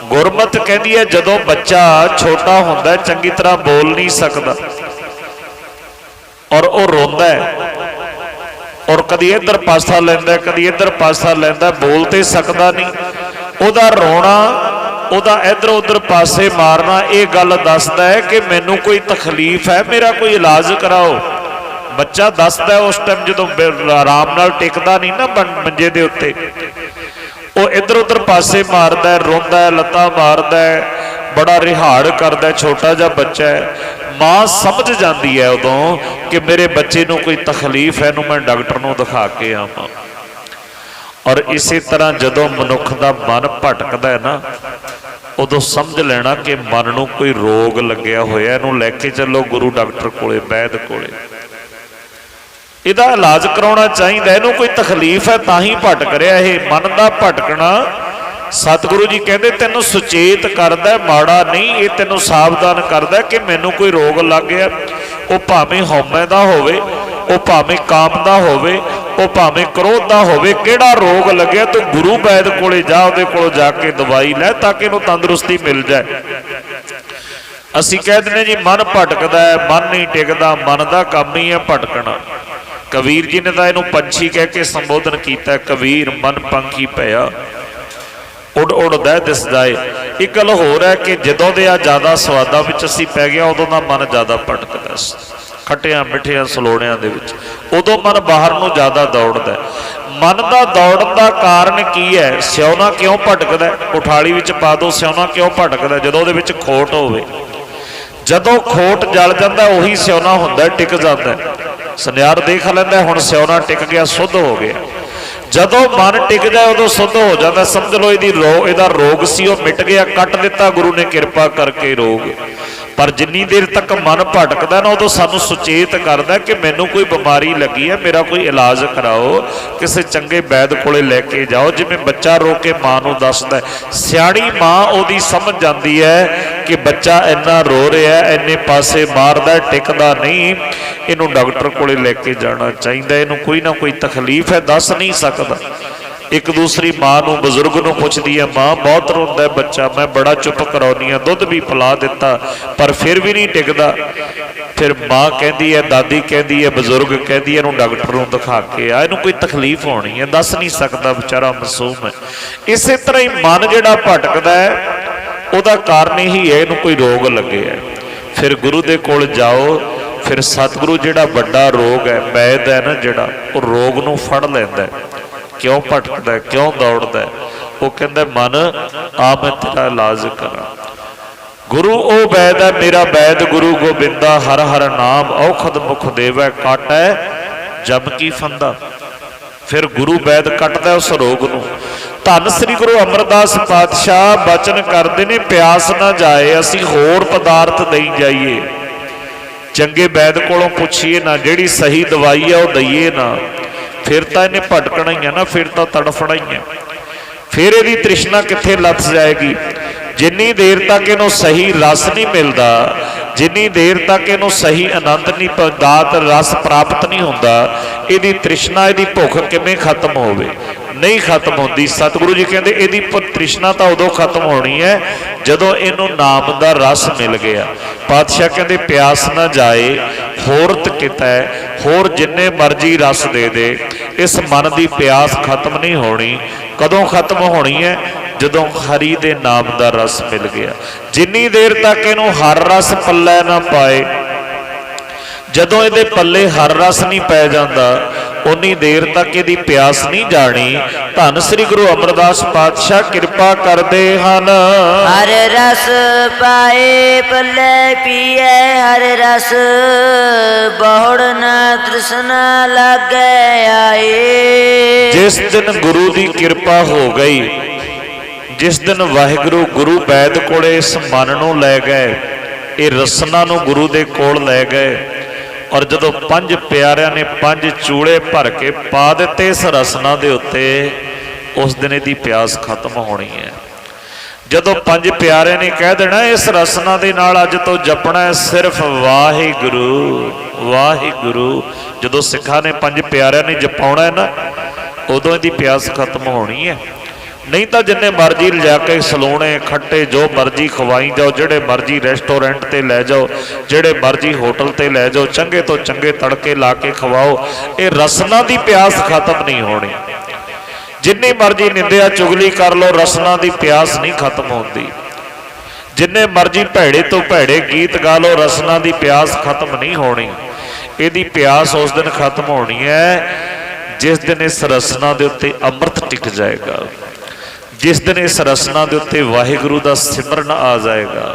ਗੁਰਮਤਿ ਕਹਿੰਦੀ ਹੈ ਜਦੋਂ ਬੱਚਾ ਛੋਟਾ ਹੁੰਦਾ ਚੰਗੀ ਤਰ੍ਹਾਂ ਬੋਲ ਨਹੀਂ ਸਕਦਾ ਔਰ ਉਹ ਰੋਂਦਾ ਹੈ ਔਰ ਕਦੀ ਇੱਧਰ ਪਾਸਾ ਲੈਂਦਾ ਕਦੀ ਇੱਧਰ ਪਾਸਾ ਲੈਂਦਾ, ਬੋਲ ਤੇ ਸਕਦਾ ਨਹੀਂ। ਉਹਦਾ ਰੋਣਾ, ਉਹਦਾ ਇੱਧਰ ਉੱਧਰ ਪਾਸੇ ਮਾਰਨਾ ਇਹ ਗੱਲ ਦੱਸਦਾ ਹੈ ਕਿ ਮੈਨੂੰ ਕੋਈ ਤਕਲੀਫ ਹੈ, ਮੇਰਾ ਕੋਈ ਇਲਾਜ ਕਰਾਓ। ਬੱਚਾ ਦੱਸਦਾ ਉਸ ਟਾਈਮ ਜਦੋਂ ਆਰਾਮ ਨਾਲ ਟਿਕਦਾ ਨਹੀਂ ਨਾ ਮੰਜੇ ਦੇ ਉੱਤੇ, ਉਹ ਇੱਧਰ ਉੱਧਰ ਪਾਸੇ ਮਾਰਦਾ, ਰੋਂਦਾ, ਲੱਤਾਂ ਮਾਰਦਾ, ਬੜਾ ਰਿਹਾੜ ਕਰਦਾ, ਛੋਟਾ ਜਿਹਾ ਬੱਚਾ ਹੈ। ਮਾਂ ਸਮਝ ਜਾਂਦੀ ਹੈ ਉਦੋਂ ਕਿ ਮੇਰੇ ਬੱਚੇ ਨੂੰ ਕੋਈ ਤਕਲੀਫ ਹੈ, ਇਹਨੂੰ ਮੈਂ ਡਾਕਟਰ ਨੂੰ ਦਿਖਾ ਕੇ ਆਵਾਂ। ਔਰ ਇਸੇ ਤਰ੍ਹਾਂ ਜਦੋਂ ਮਨੁੱਖ ਦਾ ਮਨ ਭਟਕਦਾ ਹੈ ਨਾ, ਉਦੋਂ ਸਮਝ ਲੈਣਾ ਕਿ ਮਨ ਨੂੰ ਕੋਈ ਰੋਗ ਲੱਗਿਆ ਹੋਇਆ, ਇਹਨੂੰ ਲੈ ਕੇ ਚੱਲੋ ਗੁਰੂ ਡਾਕਟਰ ਕੋਲੇ, ਵੈਦ ਕੋਲੇ, ਇਹਦਾ ਇਲਾਜ ਕਰਾਉਣਾ ਚਾਹੀਦਾ। ਇਹਨੂੰ ਕੋਈ ਤਕਲੀਫ ਹੈ ਤਾਂ ਹੀ ਭਟਕ ਰਿਹਾ। ਇਹ ਮਨ ਦਾ ਭਟਕਣਾ ਸਤਿਗੁਰੂ ਜੀ ਕਹਿੰਦੇ ਤੈਨੂੰ ਸੁਚੇਤ ਕਰਦਾ, ਮਾੜਾ ਨਹੀਂ, ਇਹ ਤੈਨੂੰ ਸਾਵਧਾਨ ਕਰਦਾ ਕਿ ਮੈਨੂੰ ਕੋਈ ਰੋਗ ਲੱਗ ਗਿਆ। ਉਹ ਭਾਵੇਂ ਹਉਮੈ ਦਾ ਹੋਵੇ, ਉਹ ਭਾਵੇਂ ਕਾਮ ਦਾ ਹੋਵੇ, ਉਹ ਭਾਵੇਂ ਕ੍ਰੋਧ ਦਾ ਹੋਵੇ, ਕਿਹੜਾ ਰੋਗ ਲੱਗਿਆ ਤੂੰ ਗੁਰੂ ਵੈਦ ਕੋਲੇ ਜਾ, ਉਹਦੇ ਕੋਲ ਜਾ ਕੇ ਦਵਾਈ ਲੈ ਤਾਂ ਕਿ ਇਹਨੂੰ ਤੰਦਰੁਸਤੀ ਮਿਲ ਜਾਏ। ਅਸੀਂ ਕਹਿ ਦਿੰਦੇ ਜੀ ਮਨ ਭਟਕਦਾ ਹੈ, ਮਨ ਨਹੀਂ ਟਿਕਦਾ, ਮਨ ਦਾ ਕੰਮ ਹੀ ਹੈ ਭਟਕਣਾ। ਕਬੀਰ ਜੀ ਨੇ ਤਾਂ ਇਹਨੂੰ ਪੰਛੀ ਕਹਿ ਕੇ ਸੰਬੋਧਨ ਕੀਤਾ, ਕਬੀਰ ਮਨ ਪੰਖੀ ਭਇਆ ਉੱਡ ਉੱਡਦਾ ਦਿਸਦਾ ਏ। ਇੱਕ ਗੱਲ ਹੋਰ ਹੈ ਕਿ ਜਦੋਂ ਦੇ ਆ ਜ਼ਿਆਦਾ ਸਵਾਦਾਂ ਵਿੱਚ ਅਸੀਂ ਪੈ ਗਿਆ, ਉਦੋਂ ਦਾ ਮਨ ਜ਼ਿਆਦਾ ਭਟਕਦਾ, ਖੱਟਿਆਂ ਮਿੱਠਿਆਂ ਸਲੋੜਿਆਂ ਦੇ ਵਿੱਚ, ਉਦੋਂ ਮਨ ਬਾਹਰ ਨੂੰ ਜ਼ਿਆਦਾ ਦੌੜਦਾ। ਮਨ ਦਾ ਦੌੜਨ ਦਾ ਕਾਰਨ ਕੀ ਹੈ? ਸਿਉਣਾ ਕਿਉਂ ਭਟਕਦਾ? ਉਠਾਲੀ ਵਿੱਚ ਪਾ ਦੋ, ਸਿਉਣਾ ਕਿਉਂ ਭਟਕਦਾ? ਜਦੋਂ ਉਹਦੇ ਵਿੱਚ ਖੋਟ ਹੋਵੇ। ਜਦੋਂ ਖੋਟ ਜਲ ਜਾਂਦਾ ਉਹੀ ਸਿਉਣਾ ਹੁੰਦਾ, ਟਿਕ ਜਾਂਦਾ। ਸੁਨਿਆਰ ਦੇਖ ਲੈਂਦਾ ਹੁਣ ਸਿਉਣਾ ਟਿਕ ਗਿਆ, ਸੁੱਧ ਹੋ ਗਿਆ। ਜਦੋਂ ਮਨ ਟਿਕ ਜਾਏ ਉਦੋਂ ਸੁੱਧ ਹੋ ਜਾਂਦਾ। ਸਮਝ ਲਓ ਇਹਦਾ ਰੋਗ ਸੀ ਉਹ ਮਿਟ ਗਿਆ, ਕੱਟ ਦਿੱਤਾ ਗੁਰੂ ਨੇ ਕਿਰਪਾ ਕਰਕੇ ਰੋਗ। ਪਰ ਜਿੰਨੀ ਦੇਰ ਤੱਕ ਮਨ ਭਟਕਦਾ ਨਾ, ਉਦੋਂ ਸਾਨੂੰ ਸੁਚੇਤ ਕਰਦਾ ਕਿ ਮੈਨੂੰ ਕੋਈ ਬਿਮਾਰੀ ਲੱਗੀ ਹੈ, ਮੇਰਾ ਕੋਈ ਇਲਾਜ ਕਰਾਓ, ਕਿਸੇ ਚੰਗੇ ਵੈਦ ਕੋਲੇ ਲੈ ਕੇ ਜਾਓ। ਜਿਵੇਂ ਬੱਚਾ ਰੋ ਕੇ ਮਾਂ ਨੂੰ ਦੱਸਦਾ, ਸਿਆਣੀ ਮਾਂ ਉਹਦੀ ਸਮਝ ਜਾਂਦੀ ਹੈ ਕਿ ਬੱਚਾ ਇੰਨਾ ਰੋ ਰਿਹਾ, ਇੰਨੇ ਪਾਸੇ ਮਾਰਦਾ, ਟਿਕਦਾ ਨਹੀਂ, ਇਹਨੂੰ ਡਾਕਟਰ ਕੋਲੇ ਲੈ ਕੇ ਜਾਣਾ ਚਾਹੀਦਾ, ਇਹਨੂੰ ਕੋਈ ਨਾ ਕੋਈ ਤਕਲੀਫ ਹੈ, ਦੱਸ ਨਹੀਂ ਸਕਦਾ। ਇੱਕ ਦੂਸਰੀ ਮਾਂ ਨੂੰ, ਬਜ਼ੁਰਗ ਨੂੰ ਪੁੱਛਦੀ ਹੈ, ਮਾਂ ਬਹੁਤ ਰੋਂਦਾ ਬੱਚਾ, ਮੈਂ ਬੜਾ ਚੁੱਪ ਕਰਾਉਣੀ ਆ, ਦੁੱਧ ਵੀ ਪਿਲਾ ਦਿੱਤਾ ਪਰ ਫਿਰ ਵੀ ਨਹੀਂ ਟਿਕਦਾ। ਫਿਰ ਮਾਂ ਕਹਿੰਦੀ ਹੈ, ਦਾਦੀ ਕਹਿੰਦੀ ਹੈ, ਬਜ਼ੁਰਗ ਕਹਿੰਦੀ ਹੈ, ਇਹਨੂੰ ਡਾਕਟਰ ਨੂੰ ਦਿਖਾ ਕੇ ਆ, ਇਹਨੂੰ ਕੋਈ ਤਕਲੀਫ ਹੋਣੀ ਹੈ, ਦੱਸ ਨਹੀਂ ਸਕਦਾ, ਵਿਚਾਰਾ ਮਾਸੂਮ ਹੈ। ਇਸੇ ਤਰ੍ਹਾਂ ਹੀ ਮਨ ਜਿਹੜਾ ਭਟਕਦਾ ਹੈ ਉਹਦਾ ਕਾਰਨ ਇਹੀ ਹੈ, ਇਹਨੂੰ ਕੋਈ ਰੋਗ ਲੱਗਿਆ। ਫਿਰ ਗੁਰੂ ਦੇ ਕੋਲ ਜਾਓ, ਫਿਰ ਸਤਿਗੁਰੂ ਜਿਹੜਾ ਵੱਡਾ ਰੋਗ ਹੈ, ਵੈਦ ਹੈ ਨਾ ਜਿਹੜਾ, ਉਹ ਰੋਗ ਨੂੰ ਫੜ ਲੈਂਦਾ। ਕਿਉਂ ਭਟਕਦਾ, ਕਿਉਂ ਦੌੜਦਾ? ਉਹ ਕਹਿੰਦਾ ਮਨ ਆ ਮੈਂ ਤੇਰਾ ਇਲਾਜ ਕਰਾਂ। ਗੁਰੂ ਉਹ ਵੈਦ ਹੈ, ਮੇਰਾ ਵੈਦ ਗੁਰੂ ਗੋਬਿੰਦਾ, ਹਰ ਹਰ ਨਾਮ ਔਖਦ ਮੁਖ ਦੇਵੈ, ਕਾਟੈ ਜਮ ਕੀ ਫੰਦਾ। ਫਿਰ ਗੁਰੂ ਵੈਦ ਕੱਟਦਾ ਉਸ ਰੋਗ ਨੂੰ। ਧੰਨ ਸ੍ਰੀ ਗੁਰੂ ਅਮਰਦਾਸ ਪਾਤਸ਼ਾਹ ਬਚਨ ਕਰਦੇ ਨੇ, ਪਿਆਸ ਨਾ ਜਾਏ, ਅਸੀਂ ਹੋਰ ਪਦਾਰਥ ਦੇਈ ਜਾਈਏ, ਚੰਗੇ ਵੈਦ ਕੋਲੋਂ ਪੁੱਛੀਏ ਨਾ, ਜਿਹੜੀ ਸਹੀ ਦਵਾਈ ਹੈ ਉਹ ਦਈਏ ਨਾ। ਫਿਰ ਤਾਂ ਇਹਨੇ ਭਟਕਣਾ ਹੀ ਹੈ ਨਾ, ਫਿਰ ਤਾਂ ਤੜਫਣਾ ਹੀ ਹੈ। ਫਿਰ ਇਹਦੀ ਤ੍ਰਿਸ਼ਨਾ ਕਿੱਥੇ ਲੱਥ ਜਾਏਗੀ? ਜਿੰਨੀ ਦੇਰ ਤੱਕ ਇਹਨੂੰ ਸਹੀ ਰਸ ਨਹੀਂ ਮਿਲਦਾ, ਜਿੰਨੀ ਦੇਰ ਤੱਕ ਇਹਨੂੰ ਸਹੀ ਆਨੰਦ ਨਹੀਂ, ਦਾਤ ਰਸ ਪ੍ਰਾਪਤ ਨਹੀਂ ਹੁੰਦਾ, ਇਹਦੀ ਤ੍ਰਿਸ਼ਨਾ, ਇਹਦੀ ਭੁੱਖ ਕਿਵੇਂ ਖਤਮ ਹੋਵੇ? ਨਹੀਂ ਖਤਮ ਹੁੰਦੀ। ਸਤਿਗੁਰੂ ਜੀ ਕਹਿੰਦੇ ਇਹਦੀ ਤ੍ਰਿਸ਼ਨਾ ਤਾਂ ਉਦੋਂ ਖਤਮ ਹੋਣੀ ਹੈ ਜਦੋਂ ਇਹਨੂੰ ਨਾਮ ਦਾ ਰਸ ਮਿਲ ਗਿਆ। ਪਾਤਸ਼ਾਹ ਕਹਿੰਦੇ ਪਿਆਸ ਨਾ ਜਾਏ ਹੋਰਤ ਕਿਤੈ, ਹੋਰ ਜਿੰਨੇ ਮਰਜ਼ੀ ਰਸ ਦੇ ਦੇ, ਇਸ ਮਨ ਦੀ ਪਿਆਸ ਖਤਮ ਨਹੀਂ ਹੋਣੀ। ਕਦੋਂ ਖਤਮ ਹੋਣੀ ਹੈ? ਜਦੋਂ ਹਰੀ ਦੇ ਨਾਮ ਦਾ ਰਸ ਮਿਲ ਗਿਆ। ਜਿੰਨੀ ਦੇਰ ਤੱਕ ਇਹਨੂੰ ਹਰ ਰਸ ਪੱਲੇ ਨਾ ਪਾਏ, ਜਦੋਂ ਇਹਦੇ ਪੱਲੇ ਹਰ ਰਸ ਨਹੀਂ ਪੈ ਜਾਂਦਾ, उन्नी देर तक इहदी प्यास नहीं जानी। धन श्री गुरु अमरदास पातशाह कृपा करदे हन। हर रस पाए पल्ले पिए हर रस बहुड़ न तृष्णा लागे आए। जिस दिन गुरु की कृपा हो गई, जिस दिन वाहिगुरु गुरु बैद कोले इस मन नूं लै गए, ये रसना नूं गुरु दे कोल लै गए और जदों पंज प्यारिਆਂ ने पंज चूड़े भर के पा दिते इस रसना दे उत्ते, उस दिन इहदी प्यास खत्म होनी है। जदों पंज प्यारे ने कह देना इस रसना दे नाल अज तो जपना है सिर्फ वाहिगुरू वाहिगुरू, जदों सिखां ने पंज प्यारिਆਂ ने जपाउणा है ना, उदों इहदी प्यास खत्म होनी है। नहीं तो जिन्ने मर्जी लिजा के सलोने खट्टे जो मर्जी खवाई जाओ, जेड़े मर्जी रेस्टोरेंट ते लै जाओ, जेड़े मर्जी होटल ते लै जाओ, चंगे तो चंगे तड़के ला के खवाओ, ये रसना की प्यास खत्म नहीं होनी। जिन्नी मर्जी निंदिया चुगली कर लो, रसना की प्यास नहीं खत्म होती। जिन्ने मर्जी भैड़े तो भैड़े गीत गा लो, रसना की प्यास खत्म नहीं होनी। यदी प्यास उस दिन खत्म होनी है जिस दिन इस रसना के उत्ते अमृत टिक जाएगा, जिस दिन इस रसना के उत्ते वाहिगुरू का सिमरन आ जाएगा,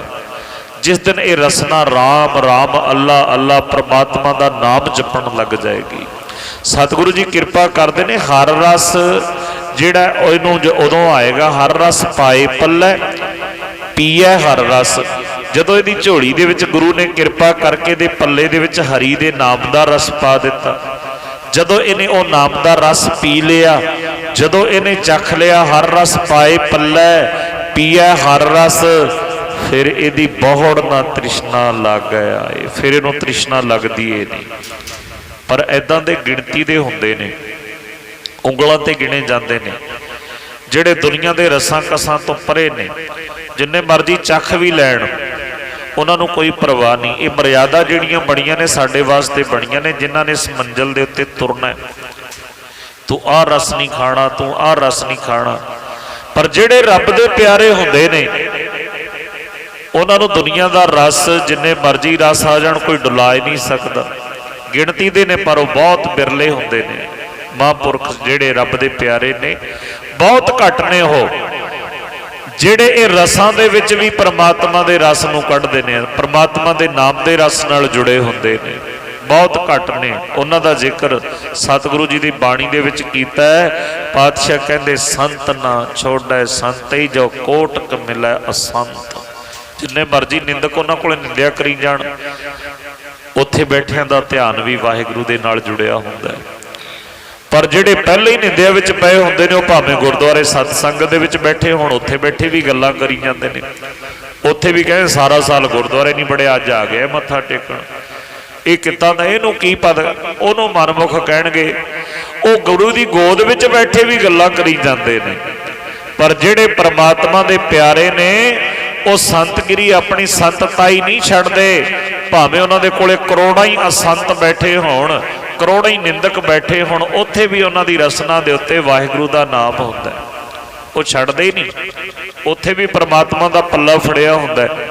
जिस दिन ये रसना राम राम अल्लाह अल्लाह परमात्मा का नाम जपन लग जाएगी। सतगुरु जी कृपा करते हैं। हर रस जिहड़ा उदों आएगा, हर रस पाए पल्ले पीए हर रस। जदों इहदी झोली दे विच गुरु ने कृपा करके दे पल्ले दे विच हरी दे नाम का रस पा दिता, जदों इन्हें वो नाम का रस पी लिया, जदों इन्हें चख लिया हर रस पाए पल्ले पीए हर रस, फिर इहदी बहुड़ ना तृष्णा लग गया है, फिर इहनूं तृष्णा लगदी है नहीं। पर ऐदां दे गिणती दे हुंदे ने, उंगलां ते गिणे जांदे ने जिहड़े दुनिया दे रसां कसां तो परे ने, जिन्ने मर्जी चख भी लैण उन्होंने कोई परवाह नहीं। ये मर्यादा जिहड़ियां बणियां ने साडे वास्ते बणियां ने, जिन्हां ने इस मंजिल दे उत्ते तुरना है। तू आ रस नहीं खाना, तू आ रस नहीं खाना। पर जिहड़े रब दे प्यारे हुंदे ने उन्होंने दुनिया का रस जिन्ने मर्जी रस आ जाण कोई डुला ही नहीं सकता। गिणती दे ने पर वो बहुत बिरले हुंदे ने। महापुरख जिहड़े रब दे प्यारे ने बहुत घट ने, हो जिहड़े ये रसां दे विच भी परमात्मा दे रस नूं कढदे ने, परमात्मा दे नाम दे रस नाल जुड़े हुंदे ने, बहुत घट ने। उन्हां दा जिक्र सतगुरु जी दी बाणी दे विच कीता है। पातशाह कहंदे संत ना छोड़ै संत ही जो कोटक मिलै असंत। जिन्ने मर्जी निंदक उन्हां कोले निंदिया करी जाण, उत्थे बैठियां दा ध्यान भी वाहिगुरू दे नाल जुड़िया हुंदा है। पर जिहड़े पहले ही निंदिया विच पए हुंदे ने, भावें गुरुद्वारे सतसंग दे विच बैठे होण, उत्थे बैठे भी गल्लां करी जांदे ने, उत्थे भी कहे सारा साल गुरुद्वारे नहीं बड़े, अज आ गए मत्था टेकण। ये कितां दा इहनूं की पता, उहनूं मनमुख कहणगे। वो गुरु दी गोद विच बैठे भी गल्लां करी जांदे ने। पर जिहड़े परमात्मा दे प्यारे ने वो संतगिरी अपनी संतताई नहीं छड्डदे, भावें उन्हां दे कोले करोड़ां ही असंत बैठे होण, करोड़ों ही निंदक बैठे होण, उत्थे भी उन्हां दी रसना दे उत्ते वाहिगुरू दा नाम हुंदा है, वो छड्डदे ही नहीं। उत्थे भी परमात्मा दा पल्ला फड़िया हुंदा है,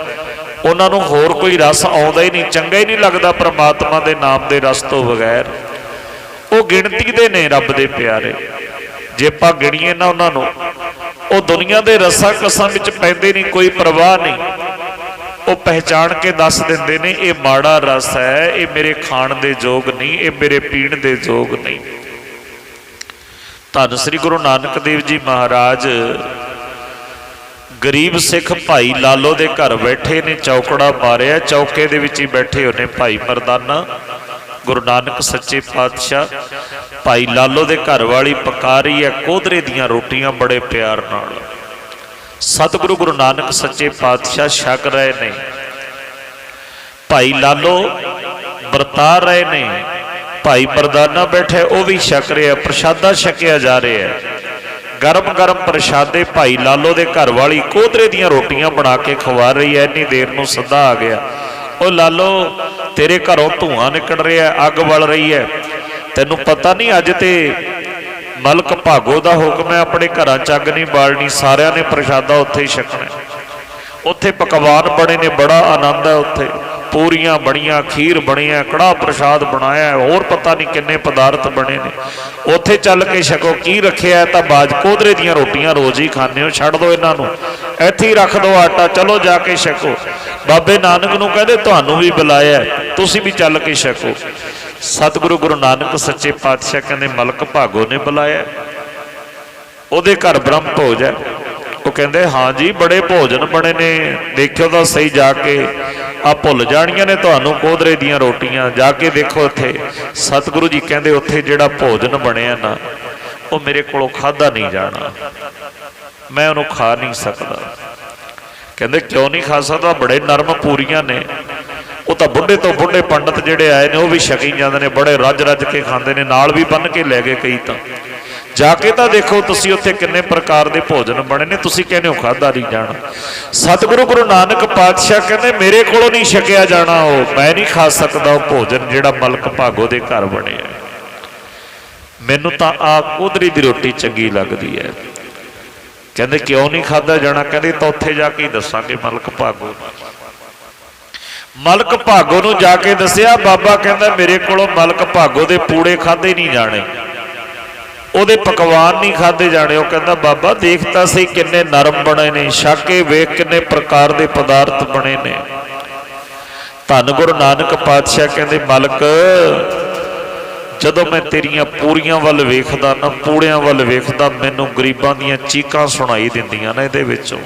उन्हां नूं होर कोई रस आउंदा ही नहीं, चंगा ही नहीं लगदा परमात्मा दे नाम दे रस तो बगैर। वो गिणती दे ने रब दे प्यारे, जे आपां गिणीए ना उन्हां नूं, वो दुनिया दे रसां कसां विच पैंदे नहीं, कोई परवाह नहीं। वो पहचान के दस देंदे ने ये माड़ा रस है, ये मेरे खाण दे जोग नहीं, ये मेरे पीण दे जोग नहीं। धन श्री गुरु नानक देव जी महाराज गरीब सिख भाई लालो दे घर बैठे ने, चौकड़ा मारिया, चौके दे विच ही बैठे होने भाई मरदाना। गुरु नानक सच्चे पातशाह भाई लालो दे घर वाली पका रही है कोदरे दियां रोटियां बड़े प्यार नाल। सतगुरु गुरु नानक सच्चे पातशाह छक रहे ने, भाई लालो बरता रहे ने, भाई मरदाना बैठे वो भी छक रहे हैं, प्रशादा छकिया जा रहा है। गरम गरम प्रशादे भाई लालो दे घर वाली कोदरे दियां रोटियां बना के खवा रही है। इन्नी देर नूं सदा आ गया, ओ लालो तेरे घरों धुआं निकल रहा है, अग बल रही है, तैनूं पता नहीं अज ते मलक भागो दा हुक्म है, अपने घरां च अग नहीं बालनी, सारियां ने प्रशादा उत्थे ही छकना। उत्थे पकवान बने ने, बड़ा आनंद है उत्थे, पूरियां बणियां, खीर बनी है, कड़ा प्रसाद बनाया, होर पता नहीं किन्ने पदार्थ बने ने। उत्थे चल के छको। की रखिया है? तो बाज कोदरे दियां रोटियां रोज़ ही खाने हो, छड्ड दो इन्हां नूं, इत्थे ही रख दो आटा, चलो जाके छको। बाबे नानक नूं कहदे तुहानूं भी बुलाया, तुसीं भी चल के छको। सतगुरु गुरु नानक सच्चे पातशाह कहंदे मलक भागो ने बुलाया, उहदे घर ब्रह्म भोज है। वो कहते हाँ जी बड़े भोजन बने ने, देखो तो सही जाके, आ भुल जानियां ने तुहानूं कोदरे दियां रोटियां, जाके देखो उत्थे। सतगुरु जी कहते उत्थे जिहड़ा भोजन बनया ना वो मेरे कोलों खाधा नहीं जाना, मैं उन्होंने खा नहीं सकता। कहते क्यों नहीं खा सकता? बड़े नरम पूरियां ने, वो तो बुढ़े तो बुढ़े पंडित जिहड़े आए ने वो भी छकी जाते हैं, बड़े रज रज के खाते हैं, नाल भी बन के लै गए कई। तो जाके तो देखो तुसी उत्थे किन्ने प्रकार के भोजन बने ने, तुसी कहने हो खाधा नहीं जाना। सतगुरु गुरु नानक पातशाह कहते मेरे कोलों नहीं छकिया जाना, वो मैं नहीं खा सकता वो भोजन जिहड़ा मलक भागो दे घर बने। मैनू तो आ कोदरी दी रोटी चंगी लगती है। कहते क्यों नहीं खाधा जाना? कहते तो उत्थे जाके ही दसांगे मलक भागो। मलक भागो नूं जाके दसिया, बाबा कहता मेरे कोलों मलक भागो दे पूड़े खाधे नहीं जाने, ਉਹਦੇ पकवान नहीं खाधे जाने। वो कहता बाबा देखता सही किन्ने नरम बने ने, छाके वेख किन्ने प्रकार के पदार्थ बने ने। धन गुरु नानक पातशाह कहते मलक जदों मैं तेरियां पूरियां वल वेखदा ना, पूड़ियां वल वेखदा, मैनूं गरीबां दियां चीकां सुनाई दिंदियां ने। इहदे विचों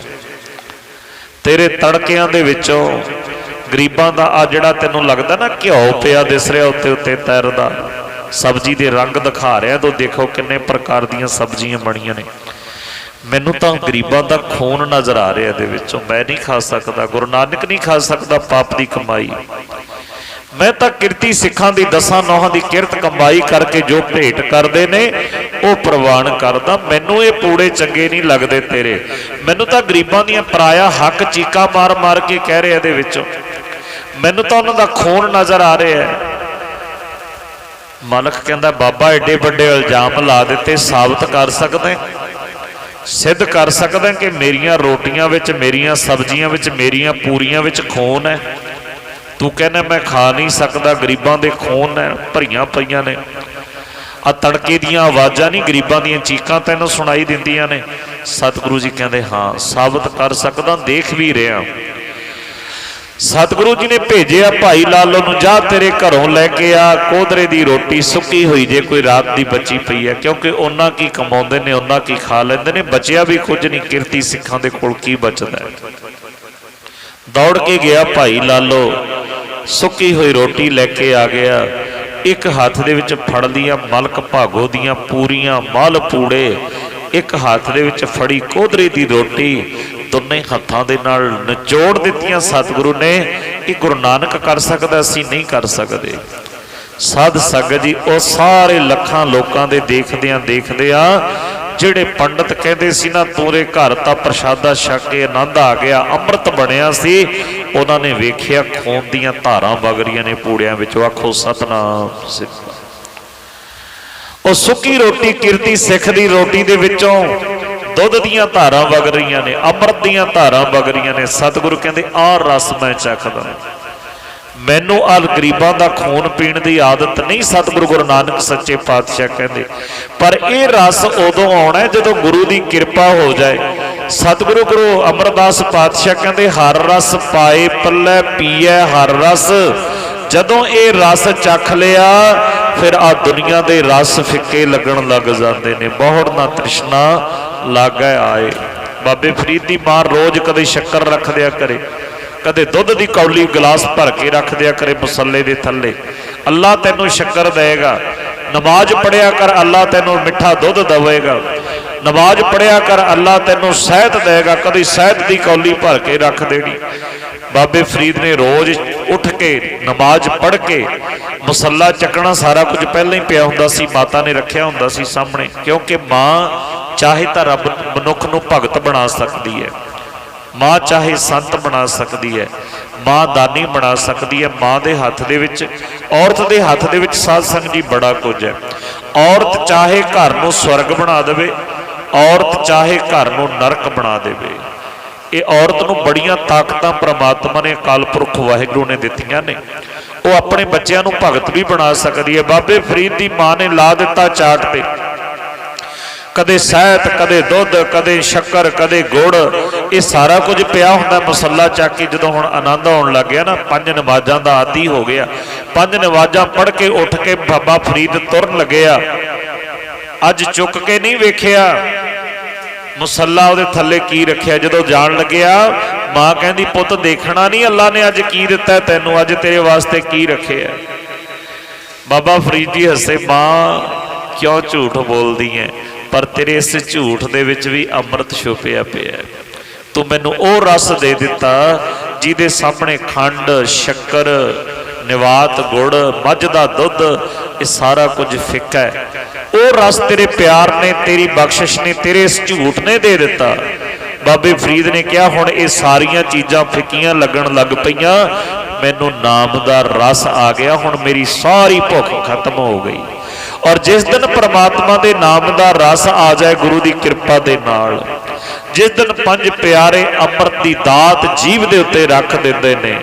तेरे तड़कियां दे विचों गरीबां दा आ जिहड़ा तैनूं लगदा ना घिओ पिया दिस रिहा उत्ते उत्ते तैरदा, सब्जी दे रंग दिखा रहा, तो देखो किन्ने प्रकार दियां सब्जियां बणियां ने। मैनू तो गरीबां दा खून नज़र आ रहा है, मैं नहीं खा सकता, गुरु नानक नहीं खा सकता पाप की कमाई। मैं तो किरती सिखां दी 10 नौहां दी किरत कमाई करके जो भेंट करते ने वो प्रवान करदा। मैनू ये पूड़े चंगे नहीं लगते तेरे, मैनू तो गरीबां दियां पराया हक चीका मार मार के कह रहे दे विचों, मैनू तो उन्हां दा खून नज़र आ रहा है। मलक कहता बाबा एडे बड़े इल्जाम ला दिते, साबित कर सकते, सिद्ध कर सकते कि मेरिया रोटियां विच, मेरिया सब्जियां विच, मेरिया पूरियां विच खून है। तू कहना मैं खा नहीं सकता, गरीबां दे खून है भरियां पईयां ने, आ तड़के दियां आवाज़ां नहीं गरीबां दियां चीकां तैनूं सुनाई दिंदियां ने। सतगुरु जी कहते हाँ साबित कर सकदा, देख भी रहा। सतगुरु जी ने भेजिया भाई लालो नूं, जा तेरे घरों लैके आ कोदरे दी रोटी सुक्की हुई, जे कोई रात की बची पई है, क्योंकि उन्ना की कमाउंदे ने उन्ना की खा लैंदे ने, बचिया भी कुछ नहीं, किरती सिखां दे कोल की बचदा है। दौड़ के गया भाई लालो, सुक्की हुई रोटी लैके आ गया, एक हाथ दे विच फड़ लिया मलक भागो दियां पूरियां माल पूड़े, एक हाथ दे विच फड़ी कोदरे दी रोटी, दोनों हाथों के नाल निचोड़ दित्तियां। सतगुरु ने कि गुरु नानक कर सकदा, असीं नहीं कर सकते। साध संगत जी वो सारे लखां लोकां दे देखदियां देखदियां जिहड़े पंडित कहते सी ना तूरे घर तां प्रसादा छक के आनंद आ गया, अमृत बनिया सी, उन्हां ने वेखिया खून दियां धारां वग रहियां ने पूड़ियां विचों। आखो सतनाम सिद्ध। वो सुक्की रोटी किरती सिख दी रोटी दे विचों दुध दियां धारां वग रही ने, अमृत दियां धारां वग रही ने। सतगुरु कहते आ रस मैं चखदा, मैनू आ गरीबां दा खून पीण की आदत नहीं। सतगुरु गुरु नानक सच्चे पातशाह कहते पर यह रस उदों आना है जदों गुरु की कृपा हो जाए। सतगुरु गुरु अमरदास पातशाह कहते हर रस पाए पल्ले पीए हर रस, जदों ये रस चख लिया फिर आ दुनिया के रस फिक्के लगन लग जाते हैं। बहुत ना तृष्णा लागे आए। बाबे फरीद की मां रोज कदे शक्कर रख दिया करे, कदे दुध की कौली गिलास भर के रख दिया करे मसले के थले। अल्लाह तेनों शक्कर देगा। नमाज पढ़िया कर, अल्लाह तेनों मिठा दुध देगा। नमाज पढ़िया कर, अल्लाह तेनों शहद देगा। कभी शहद की कौली भर के रख देनी। बाबे फरीद ने रोज उठ के नमाज पढ़ के मुसला चकना सारा कुछ पहले ही पिया हुंदा सी, माता ने रखिया हुंदा सी सामने, क्योंकि माँ चाहे तो रब मनुख नूं भगत बना सकती है, माँ चाहे संत बना सकती है, माँ दानी बना सकती है। माँ के हथ दे विच, औरत के हथ दे विच साध संगत जी बड़ा कुछ है। औरत चाहे घर नूं स्वर्ग बना देवे, औरत चाहे घर नूं नरक बना देवे। ਇਹ ਔਰਤ ਨੂੰ ਬੜੀਆਂ ਤਾਕਤਾਂ ਪ੍ਰਮਾਤਮਾ ਨੇ, ਅਕਾਲ ਪੁਰਖ ਵਾਹਿਗੁਰੂ ਨੇ ਦਿੱਤੀਆਂ ਨੇ। ਉਹ ਆਪਣੇ ਬੱਚਿਆਂ ਨੂੰ ਭਗਤ ਵੀ ਬਣਾ ਸਕਦੀ ਹੈ। ਬਾਬੇ ਫਰੀਦ ਦੀ ਮਾਂ ਨੇ ਲਾ ਦਿੱਤਾ ਚਾਟ ਤੇ, ਕਦੇ ਸ਼ਹਿਦ, ਕਦੇ ਦੁੱਧ, ਕਦੇ ਸ਼ੱਕਰ, ਕਦੇ ਗੁੜ, ਇਹ ਸਾਰਾ ਕੁਝ ਪਿਆ ਹੁੰਦਾ ਮਸੱਲਾ ਚੱਕ ਕੇ। ਜਦੋਂ ਹੁਣ ਆਨੰਦ ਆਉਣ ਲੱਗ ਗਿਆ ਨਾ, 5 ਨਮਾਜ਼ਾਂ ਦਾ ਆਦੀ ਹੋ ਗਿਆ, 5 ਨਮਾਜ਼ਾਂ ਪੜ੍ਹ ਕੇ ਉੱਠ ਕੇ ਬਾਬਾ ਫਰੀਦ ਤੁਰਨ ਲੱਗਿਆ। ਅੱਜ ਚੁੱਕ ਕੇ ਨਹੀਂ ਵੇਖਿਆ ਮੁਸੱਲਾ ਉਹਦੇ ਥੱਲੇ ਕੀ ਰੱਖਿਆ। ਜਦੋਂ ਜਾਣ ਲੱਗਿਆ, ਮਾਂ ਕਹਿੰਦੀ ਪੁੱਤ ਦੇਖਣਾ ਨਹੀਂ ਅੱਲਾ ਨੇ ਅੱਜ ਕੀ ਦਿੱਤਾ ਤੈਨੂੰ, ਅੱਜ ਤੇਰੇ ਵਾਸਤੇ ਕੀ ਰੱਖਿਆ। ਬਾਬਾ ਫਰੀਦ ਜੀ ਹੱਸੇ, ਮਾਂ ਕਿਉਂ ਝੂਠ ਬੋਲਦੀ ਹੈ, ਪਰ ਤੇਰੇ ਇਸ ਝੂਠ ਦੇ ਵਿੱਚ ਵੀ ਅੰਮ੍ਰਿਤ ਛੁਪਿਆ ਪਿਆ। ਤੂੰ ਮੈਨੂੰ ਉਹ ਰਸ ਦੇ ਦਿੱਤਾ ਜਿਹਦੇ ਸਾਹਮਣੇ ਖੰਡ, ਸ਼ੱਕਰ, ਨਿਵਾਤ, ਗੁੜ, ਮੱਝ ਦਾ ਦੁੱਧ, ਇਹ ਸਾਰਾ ਕੁਝ ਫਿੱਕਾ ਹੈ। ਉਹ ਰਸ ਤੇਰੇ ਪਿਆਰ ਨੇ, ਤੇਰੀ ਬਖਸ਼ਿਸ਼ ਨੇ, ਤੇਰੇ ਇਸ ਝੂਠ ਨੇ ਦੇ ਦਿੱਤਾ। ਬਾਬੇ ਫਰੀਦ ਨੇ ਕਿਹਾ ਹੁਣ ਇਹ ਸਾਰੀਆਂ ਚੀਜ਼ਾਂ ਫਿੱਕੀਆਂ ਲੱਗਣ ਲੱਗ ਪਈਆਂ, ਮੈਨੂੰ ਨਾਮ ਦਾ ਰਸ ਆ ਗਿਆ, ਹੁਣ ਮੇਰੀ ਸਾਰੀ ਭੁੱਖ ਖਤਮ ਹੋ ਗਈ। ਔਰ ਜਿਸ ਦਿਨ ਪ੍ਰਮਾਤਮਾ ਦੇ ਨਾਮ ਦਾ ਰਸ ਆ ਜਾਏ ਗੁਰੂ ਦੀ ਕਿਰਪਾ ਦੇ ਨਾਲ, ਜਿਸ ਦਿਨ 5 ਪਿਆਰੇ ਅੰਮ੍ਰਿਤ ਦੀ ਦਾਤ ਜੀਵ ਦੇ ਉੱਤੇ ਰੱਖ ਦਿੰਦੇ ਨੇ,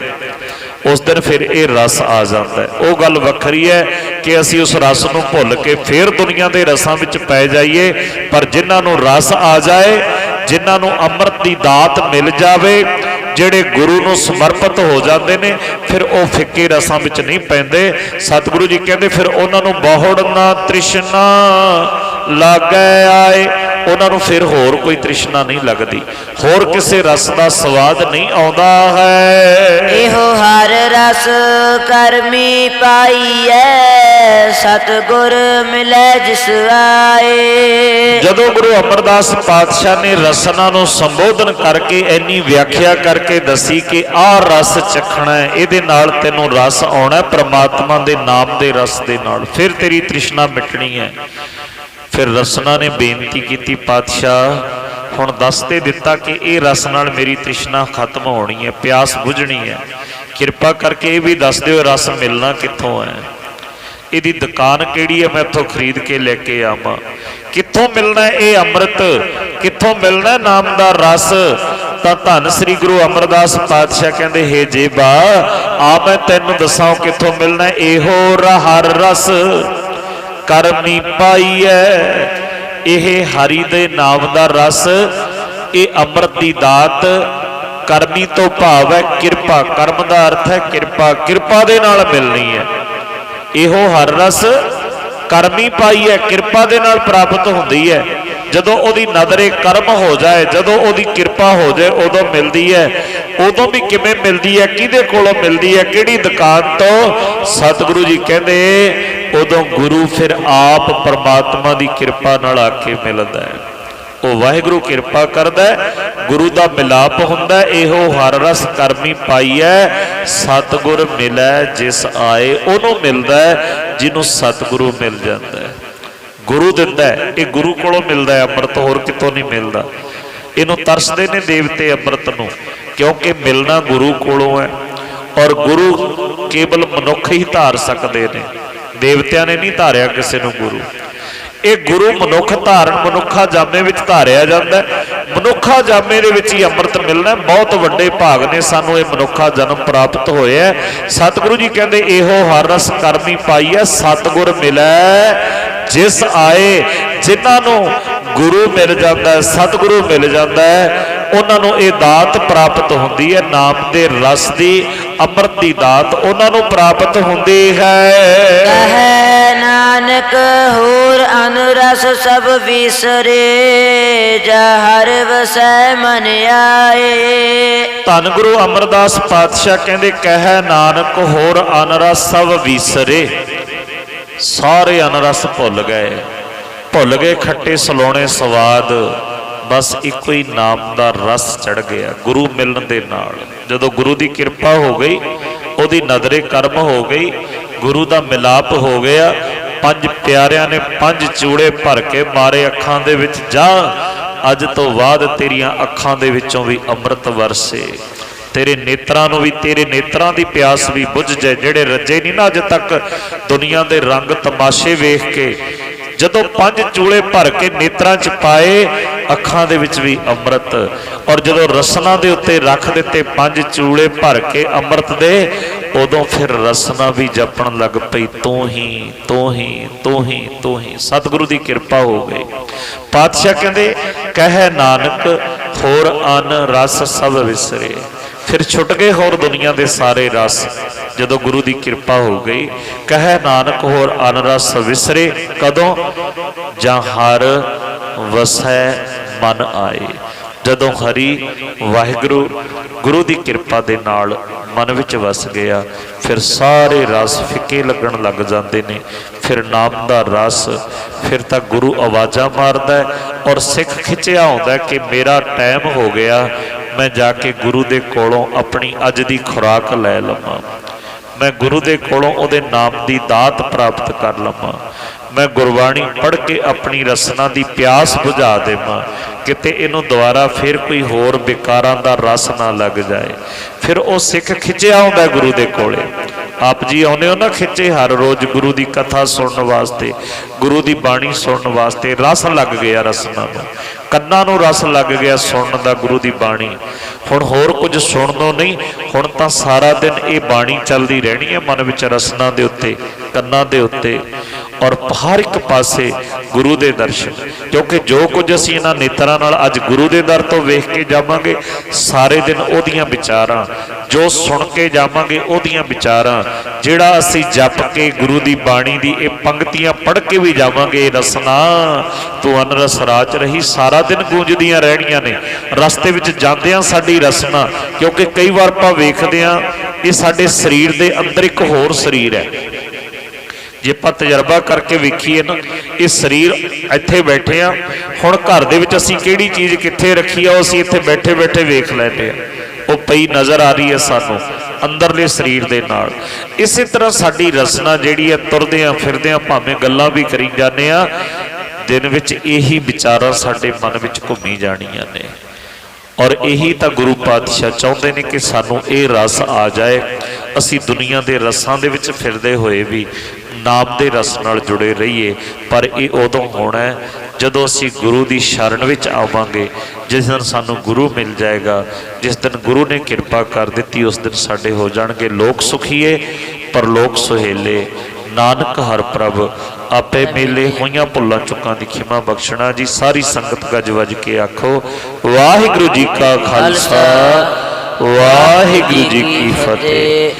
ਉਸ ਦਿਨ ਫਿਰ ਇਹ ਰਸ ਆ ਜਾਂਦਾ ਹੈ। ਉਹ ਗੱਲ ਵੱਖਰੀ ਹੈ ਕਿ ਅਸੀਂ ਉਸ ਰਸ ਨੂੰ ਭੁੱਲ ਕੇ ਫਿਰ ਦੁਨੀਆ ਦੇ ਰਸਾਂ ਵਿੱਚ ਪੈ ਜਾਈਏ, ਪਰ ਜਿਨ੍ਹਾਂ ਨੂੰ ਰਸ ਆ ਜਾਏ, ਜਿਨ੍ਹਾਂ ਨੂੰ ਅੰਮ੍ਰਿਤ ਦੀ ਦਾਤ ਮਿਲ ਜਾਵੇ, ਜਿਹੜੇ ਗੁਰੂ ਨੂੰ ਸਮਰਪਿਤ ਹੋ ਜਾਂਦੇ ਨੇ, ਫਿਰ ਉਹ ਫਿੱਕੇ ਰਸਾਂ ਵਿੱਚ ਨਹੀਂ ਪੈਂਦੇ। ਸਤਿਗੁਰੂ ਜੀ ਕਹਿੰਦੇ ਫਿਰ ਉਹਨਾਂ ਨੂੰ ਬਹੁੜ ਨਾ ਤ੍ਰਿਸ਼ਨਾ ਲਾਗੈ ਆਏ, ਉਹਨਾਂ ਨੂੰ ਫਿਰ ਹੋਰ ਕੋਈ ਤ੍ਰਿਸ਼ਨਾ ਨਹੀਂ ਲੱਗਦੀ, ਹੋਰ ਕਿਸੇ ਰਸ ਦਾ ਸਵਾਦ ਨਹੀਂ ਆਉਂਦਾ ਹੈ। ਇਹੋ ਹਰ ਰਸ ਕਰਮੀ ਪਾਈਐ, ਸਤਿਗੁਰ ਮਿਲੈ ਜਿਸ ਆਏ। ਜਦੋਂ ਗੁਰੂ ਅਮਰਦਾਸ ਪਾਤਸ਼ਾਹ ਨੇ ਰਸਨਾ ਨੂੰ ਸੰਬੋਧਨ ਕਰਕੇ ਇੰਨੀ ਵਿਆਖਿਆ ਕਰਕੇ ਦੱਸੀ ਕਿ ਆਹ ਰਸ ਚਖਣਾ ਹੈ, ਇਹਦੇ ਨਾਲ ਤੈਨੂੰ ਰਸ ਆਉਣਾ ਪ੍ਰਮਾਤਮਾ ਦੇ ਨਾਮ ਦੇ ਰਸ ਦੇ ਨਾਲ, ਫਿਰ ਤੇਰੀ ਤ੍ਰਿਸ਼ਨਾ ਮਿਟਣੀ ਹੈ। ਫਿਰ ਰਸਨਾ ਨੇ ਬੇਨਤੀ ਕੀਤੀ, ਪਾਤਸ਼ਾਹ ਹੁਣ ਦੱਸ ਤੇ ਦਿੱਤਾ ਕਿ ਇਹ ਰਸ ਨਾਲ ਮੇਰੀ ਤ੍ਰਿਸ਼ਨਾ ਖਤਮ ਹੋਣੀ ਹੈ, ਪਿਆਸ ਬੁਝਣੀ ਹੈ, ਕਿਰਪਾ ਕਰਕੇ ਇਹ ਵੀ ਦੱਸ ਦਿਓ ਰਸ ਮਿਲਣਾ ਕਿੱਥੋਂ ਹੈ, ਇਹਦੀ ਦੁਕਾਨ ਕਿਹੜੀ ਹੈ, ਮੈਂ ਇੱਥੋਂ ਖਰੀਦ ਕੇ ਲੈ ਕੇ ਆਵਾਂ, ਕਿੱਥੋਂ ਮਿਲਣਾ ਇਹ ਅੰਮ੍ਰਿਤ, ਕਿੱਥੋਂ ਮਿਲਣਾ ਨਾਮ ਦਾ ਰਸ। ਤਾਂ ਧੰਨ ਸ੍ਰੀ ਗੁਰੂ ਅਮਰਦਾਸ ਪਾਤਸ਼ਾਹ ਕਹਿੰਦੇ, ਹੇ ਜੇਬਾ ਆ ਮੈਂ ਤੈਨੂੰ ਦੱਸਾਂ ਕਿੱਥੋਂ ਮਿਲਣਾ, ਇਹੋ ਹਰ ਰਸ ਕਰਮੀ ਪਾਈਐ। ਇਹ ਹਰੀ ਦੇ ਨਾਮ ਦਾ ਰਸ, ਇਹ ਅੰਮ੍ਰਿਤ ਦੀ ਦਾਤ, ਕਰਮੀ ਤੋਂ ਭਾਵ ਹੈ ਕਿਰਪਾ, ਕਰਮ ਦਾ ਅਰਥ ਹੈ ਕਿਰਪਾ, ਕਿਰਪਾ ਦੇ ਨਾਲ ਮਿਲਣੀ ਹੈ। ਇਹੋ ਹਰ ਰਸ ਕਰਮੀ ਪਾਈ ਹੈ, ਕਿਰਪਾ ਦੇ ਨਾਲ ਪ੍ਰਾਪਤ ਹੁੰਦੀ ਹੈ। ਜਦੋਂ ਉਹਦੀ ਨਜ਼ਰੇ ਕਰਮ ਹੋ ਜਾਏ, ਜਦੋਂ ਉਹਦੀ ਕਿਰਪਾ ਹੋ ਜਾਏ, ਉਦੋਂ ਮਿਲਦੀ ਹੈ। ਉਦੋਂ ਵੀ ਕਿਵੇਂ ਮਿਲਦੀ ਹੈ, ਕਿਹਦੇ ਕੋਲੋਂ ਮਿਲਦੀ ਹੈ, ਕਿਹੜੀ ਦੁਕਾਨ ਤੋਂ? ਸਤਿਗੁਰੂ ਜੀ ਕਹਿੰਦੇ ਉਦੋਂ ਗੁਰੂ ਫਿਰ ਆਪ ਪਰਮਾਤਮਾ ਦੀ ਕਿਰਪਾ ਨਾਲ ਆ ਕੇ ਮਿਲਦਾ ਹੈ। ਉਹ ਵਾਹਿਗੁਰੂ ਕਿਰਪਾ ਕਰਦਾ, ਗੁਰੂ ਦਾ ਮਿਲਾਪ ਹੁੰਦਾ। ਇਹੋ ਹਰ ਰਸ ਕਰਮੀ ਪਾਈਐ, ਸਤਿਗੁਰ ਮਿਲੈ ਜਿਸ ਆਏ। ਉਹਨੂੰ ਮਿਲਦਾ ਜਿਹਨੂੰ ਸਤਿਗੁਰੂ ਮਿਲ ਜਾਂਦਾ ਹੈ, ਗੁਰੂ ਦਿੰਦਾ। ਇਹ ਗੁਰੂ ਕੋਲੋਂ ਮਿਲਦਾ ਹੈ ਅੰਮ੍ਰਿਤ, ਹੋਰ ਕਿਤੋਂ ਨਹੀਂ ਮਿਲਦਾ। ਇਹਨੂੰ ਤਰਸਦੇ ਨੇ ਦੇਵਤੇ ਅੰਮ੍ਰਿਤ ਨੂੰ, ਕਿਉਂਕਿ ਮਿਲਣਾ ਗੁਰੂ ਕੋਲੋਂ ਹੈ। ਔਰ ਗੁਰੂ ਕੇਵਲ ਮਨੁੱਖ ਹੀ ਧਾਰ ਸਕਦੇ ਨੇ, ਦੇਵਤਿਆਂ ਨੇ ਨਹੀਂ ਧਾਰਿਆ ਕਿਸੇ ਨੂੰ ਗੁਰੂ। ਇਹ ਗੁਰੂ ਮਨੁੱਖ ਧਾਰਨ, ਮਨੁੱਖਾ ਜਾਮੇ ਵਿੱਚ ਧਾਰਿਆ ਜਾਂਦਾ। ਮਨੁੱਖਾ ਜਾਮੇ ਦੇ ਵਿੱਚ ਹੀ ਅੰਮ੍ਰਿਤ ਮਿਲਣਾ। ਬਹੁਤ ਵੱਡੇ ਭਾਗ ਨੇ ਸਾਨੂੰ ਇਹ ਮਨੁੱਖਾ ਜਨਮ ਪ੍ਰਾਪਤ ਹੋਇਆ। ਸਤਿਗੁਰੂ ਜੀ ਕਹਿੰਦੇ ਇਹੋ ਹਰ ਰਸ ਕਰਮੀ ਪਾਈਐ, ਸਤਿਗੁਰ ਮਿਲੈ ਜਿਸ ਆਏ। ਜਿਨ੍ਹਾਂ ਨੂੰ ਗੁਰੂ ਮਿਲ ਜਾਂਦਾ, ਸਤਿਗੁਰੂ ਮਿਲ ਜਾਂਦਾ, ਉਹਨਾਂ ਨੂੰ ਇਹ ਦਾਤ ਪ੍ਰਾਪਤ ਹੁੰਦੀ ਹੈ, ਨਾਮ ਦੇ ਰਸ ਦੀ, ਅੰਮ੍ਰਿਤ ਦੀ ਦਾਤ ਉਹਨਾਂ ਨੂੰ ਪ੍ਰਾਪਤ ਹੁੰਦੀ ਹੈ। ਕਹੈ ਨਾਨਕ ਹੋਰ ਅਨਰਸ ਸਭ ਵਿਸਰੇ, ਜਾ ਹਰ ਵਸੈ ਮਨ ਆਏ। ਧੰਨ ਗੁਰੂ ਅਮਰਦਾਸ ਪਾਤਸ਼ਾਹ ਕਹਿੰਦੇ, ਕਹੈ ਨਾਨਕ ਹੋਰ ਅਨਰਸ ਸਭ ਵਿਸਰੇ। ਸਾਰੇ ਅਨਰਸ ਭੁੱਲ ਗਏ, ਭੁੱਲ ਗਏ ਖੱਟੇ ਸਲੋਣੇ ਸਵਾਦ। ਬਸ ਇੱਕੋ ਹੀ ਨਾਮ ਦਾ ਰਸ ਚੜ ਗਿਆ ਗੁਰੂ ਮਿਲਣ ਦੇ ਨਾਲ। ਜਦੋਂ ਗੁਰੂ ਦੀ ਕਿਰਪਾ ਹੋ ਗਈ, ਉਹਦੀ ਨਜ਼ਰੇ ਕਰਮ ਹੋ ਗਈ, ਗੁਰੂ ਦਾ ਮਿਲਾਪ ਹੋ ਗਿਆ। 5 ਪਿਆਰਿਆਂ ਨੇ 5 ਚੂੜੇ ਭਰ ਕੇ ਮਾਰੇ ਅੱਖਾਂ ਦੇ ਵਿੱਚ, ਜਾ ਅੱਜ ਤੋਂ ਬਾਅਦ ਤੇਰੀਆਂ ਅੱਖਾਂ ਦੇ ਵਿੱਚੋਂ ਵੀ ਅੰਮ੍ਰਿਤ ਵਰਸੇ, ਤੇਰੇ ਨੇਤਰਾਂ ਨੂੰ ਵੀ, ਤੇਰੇ ਨੇਤਰਾਂ ਦੀ ਪਿਆਸ ਵੀ ਬੁੱਝ ਜਾਏ। ਜਿਹੜੇ ਰੱਜੇ ਨਹੀਂ ਨਾ ਅਜੇ ਤੱਕ ਦੁਨੀਆ ਦੇ ਰੰਗ ਤਮਾਸ਼ੇ ਵੇਖ ਕੇ, ਜਦੋਂ 5 ਚੂਲੇ ਭਰ ਕੇ ਨੇਤਰਾਂ 'ਚ ਪਾਏ, ਅੱਖਾਂ ਦੇ ਵਿੱਚ ਵੀ ਅੰਮ੍ਰਿਤ। ਔਰ ਜਦੋਂ ਰਸਨਾ ਦੇ ਉੱਤੇ ਰੱਖ ਦਿੱਤੇ 5 ਚੂਲੇ ਭਰ ਕੇ ਅੰਮ੍ਰਿਤ ਦੇ, ਉਦੋਂ ਫਿਰ ਰਸਨਾ ਵੀ ਜਪਣ ਲੱਗ ਪਈ, ਤੂੰ ਹੀ ਤੂੰ ਹੀ ਤੂੰ ਹੀ ਤੂੰ ਹੀ। ਸਤਿਗੁਰੂ ਦੀ ਕਿਰਪਾ ਹੋ ਗਈ। ਪਾਤਸ਼ਾਹ ਕਹਿੰਦੇ ਕਹਿ ਨਾਨਕ ਹੋਰ ਅਨ ਰਸ ਸਭ ਵਿਸਰੇ। ਫਿਰ ਛੁੱਟ ਗਏ ਹੋਰ ਦੁਨੀਆ ਦੇ ਸਾਰੇ ਰਸ ਜਦੋਂ ਗੁਰੂ ਦੀ ਕਿਰਪਾ ਹੋ ਗਈ। ਕਹਿ ਨਾਨਕ ਹੋਰ ਅਨ ਰਸ ਵਿਸਰੇ, ਕਦੋਂ? ਜਾਂ ਹਰ ਵਸੈ ਮਨ ਆਏ। ਜਦੋਂ ਹਰੀ ਵਾਹਿਗੁਰੂ ਗੁਰੂ ਦੀ ਕਿਰਪਾ ਦੇ ਨਾਲ ਮਨ ਵਿੱਚ ਵਸ ਗਿਆ, ਫਿਰ ਸਾਰੇ ਰਸ ਫਿੱਕੇ ਲੱਗਣ ਲੱਗ ਜਾਂਦੇ ਨੇ। ਫਿਰ ਨਾਮ ਦਾ ਰਸ, ਫਿਰ ਤਾਂ ਗੁਰੂ ਆਵਾਜ਼ਾਂ ਮਾਰਦਾ ਔਰ ਸਿੱਖ ਖਿੱਚਿਆ ਆਉਂਦਾ ਕਿ ਮੇਰਾ ਟਾਈਮ ਹੋ ਗਿਆ, ਮੈਂ ਜਾ ਕੇ ਗੁਰੂ ਦੇ ਕੋਲੋਂ ਆਪਣੀ ਅੱਜ ਦੀ ਖੁਰਾਕ ਲੈ ਲਵਾਂ, ਮੈਂ ਗੁਰੂ ਦੇ ਕੋਲੋਂ ਉਹਦੇ ਨਾਮ ਦੀ ਦਾਤ ਪ੍ਰਾਪਤ ਕਰ ਲਵਾਂ, ਮੈਂ ਗੁਰਬਾਣੀ ਪੜ੍ਹ ਕੇ ਆਪਣੀ ਰਸਨਾ ਦੀ ਪਿਆਸ ਬੁਝਾ ਦੇਵਾਂ, ਕਿਤੇ ਇਹਨੂੰ ਦੁਬਾਰਾ ਫਿਰ ਕੋਈ ਹੋਰ ਵਿਕਾਰਾਂ ਦਾ ਰਸ ਨਾ ਲੱਗ ਜਾਏ। ਫਿਰ ਉਹ ਸਿੱਖ ਖਿੱਚਿਆ ਆਉਂਦਾ ਗੁਰੂ ਦੇ ਕੋਲੇ। ਆਪ ਜੀ ਆਉਂਦੇ ਹੋ ਨਾ ਖਿੱਚੇ ਹਰ ਰੋਜ਼ ਗੁਰੂ ਦੀ ਕਥਾ ਸੁਣਨ ਵਾਸਤੇ, ਗੁਰੂ ਦੀ ਬਾਣੀ ਸੁਣਨ ਵਾਸਤੇ। ਰਸ ਲੱਗ ਗਿਆ ਰਸਨਾ ਨੂੰ, ਕੰਨਾਂ ਨੂੰ ਰਸ ਲੱਗ ਗਿਆ ਸੁਣਨ ਦਾ ਗੁਰੂ ਦੀ ਬਾਣੀ। ਹੁਣ ਹੋਰ ਕੁਝ ਸੁਣਨੋਂ ਨਹੀਂ, ਹੁਣ ਤਾਂ ਸਾਰਾ ਦਿਨ ਇਹ ਬਾਣੀ ਚੱਲਦੀ ਰਹਿਣੀ ਹੈ ਮਨ ਵਿੱਚ, ਰਸਨਾ ਦੇ ਉੱਤੇ, ਕੰਨਾਂ ਦੇ ਉੱਤੇ, ਔਰ ਹਰ ਇੱਕ ਪਾਸੇ ਗੁਰੂ ਦੇ ਦਰਸ਼ਨ। ਕਿਉਂਕਿ ਜੋ ਕੁਝ ਅਸੀਂ ਇਹਨਾਂ ਨੇਤਰਾਂ ਨਾਲ ਅੱਜ ਗੁਰੂ ਦੇ ਦਰ ਤੋਂ ਵੇਖ ਕੇ ਜਾਵਾਂਗੇ, ਸਾਰੇ ਦਿਨ ਉਹਦੀਆਂ ਵਿਚਾਰਾਂ, ਜੋ ਸੁਣ ਕੇ ਜਾਵਾਂਗੇ ਉਹਦੀਆਂ ਵਿਚਾਰਾਂ, ਜਿਹੜਾ ਅਸੀਂ ਜਪ ਕੇ ਗੁਰੂ ਦੀ ਬਾਣੀ ਦੀ ਇਹ ਪੰਕਤੀਆਂ ਪੜ੍ਹ ਕੇ ਵੀ ਜਾਵਾਂਗੇ, ਰਸਨਾ ਤੂੰ ਅਨਰਸ ਰਾਚ ਰਹੀ, ਸਾਰਾ ਦਿਨ ਗੂੰਜਦੀਆਂ ਰਹਿਣੀਆਂ ਨੇ ਰਸਤੇ ਵਿੱਚ ਜਾਂਦਿਆਂ ਸਾਡੀ ਰਸਨਾ। ਕਿਉਂਕਿ ਕਈ ਵਾਰ ਆਪਾਂ ਵੇਖਦੇ ਹਾਂ ਇਹ ਸਾਡੇ ਸਰੀਰ ਦੇ ਅੰਦਰ ਇੱਕ ਹੋਰ ਸਰੀਰ ਹੈ। ਜੇ ਆਪਾਂ ਤਜਰਬਾ ਕਰਕੇ ਵੇਖੀਏ ਨਾ, ਇਹ ਸਰੀਰ ਇੱਥੇ ਬੈਠੇ ਆ, ਹੁਣ ਘਰ ਦੇ ਵਿੱਚ ਅਸੀਂ ਕਿਹੜੀ ਚੀਜ਼ ਕਿੱਥੇ ਰੱਖੀ ਆ ਉਹ ਅਸੀਂ ਇੱਥੇ ਬੈਠੇ ਬੈਠੇ ਵੇਖ ਲੈਂਦੇ ਆ, ਉਹ ਪਈ ਨਜ਼ਰ ਆ ਰਹੀ ਹੈ ਸਾਨੂੰ ਅੰਦਰਲੇ ਸਰੀਰ ਦੇ ਨਾਲ। ਇਸੇ ਤਰ੍ਹਾਂ ਸਾਡੀ ਰਸਨਾ ਜਿਹੜੀ ਹੈ, ਤੁਰਦਿਆਂ ਫਿਰਦਿਆਂ ਭਾਵੇਂ ਗੱਲਾਂ ਵੀ ਕਰੀ ਜਾਂਦੇ ਆ, ਦਿਨ ਵਿੱਚ ਇਹੀ ਵਿਚਾਰਾਂ ਸਾਡੇ ਮਨ ਵਿੱਚ ਘੁੰਮੀ ਜਾਣੀਆਂ ਨੇ। ਔਰ ਇਹੀ ਤਾਂ ਗੁਰੂ ਪਾਤਸ਼ਾਹ ਚਾਹੁੰਦੇ ਨੇ ਕਿ ਸਾਨੂੰ ਇਹ ਰਸ ਆ ਜਾਏ, ਅਸੀਂ ਦੁਨੀਆ ਦੇ ਰਸਾਂ ਦੇ ਵਿੱਚ ਫਿਰਦੇ ਹੋਏ ਵੀ ਨਾਮ ਦੇ ਰਸ ਨਾਲ ਜੁੜੇ ਰਹੀਏ। ਪਰ ਇਹ ਉਦੋਂ ਹੋਣਾ ਹੈ ਜਦੋਂ ਅਸੀਂ ਗੁਰੂ ਦੀ ਸ਼ਰਨ ਵਿੱਚ ਆਵਾਂਗੇ, ਜਿਸ ਦਿਨ ਸਾਨੂੰ ਗੁਰੂ ਮਿਲ ਜਾਏਗਾ, ਜਿਸ ਦਿਨ ਗੁਰੂ ਨੇ ਕਿਰਪਾ ਕਰ ਦਿੱਤੀ, ਉਸ ਦਿਨ ਸਾਡੇ ਹੋ ਜਾਣਗੇ ਲੋਕ ਸੁਖੀਏ ਪਰਲੋਕ ਸੁਹੇਲੇ। ਨਾਨਕ ਹਰ ਪ੍ਰਭ ਆਪੇ ਮੇਲੇ, ਹੋਈਆਂ ਭੁੱਲਾਂ ਚੁੱਕਾਂ ਦੀ ਖਿਮਾ ਬਖਸ਼ਣਾ। ਜੀ ਸਾਰੀ ਸੰਗਤ ਗੱਜ ਵੱਜ ਕੇ ਆਖੋ ਵਾਹਿਗੁਰੂ ਜੀ ਕਾ ਖਾਲਸਾ, ਵਾਹਿਗੁਰੂ ਜੀ ਕੀ ਫਤਿਹ।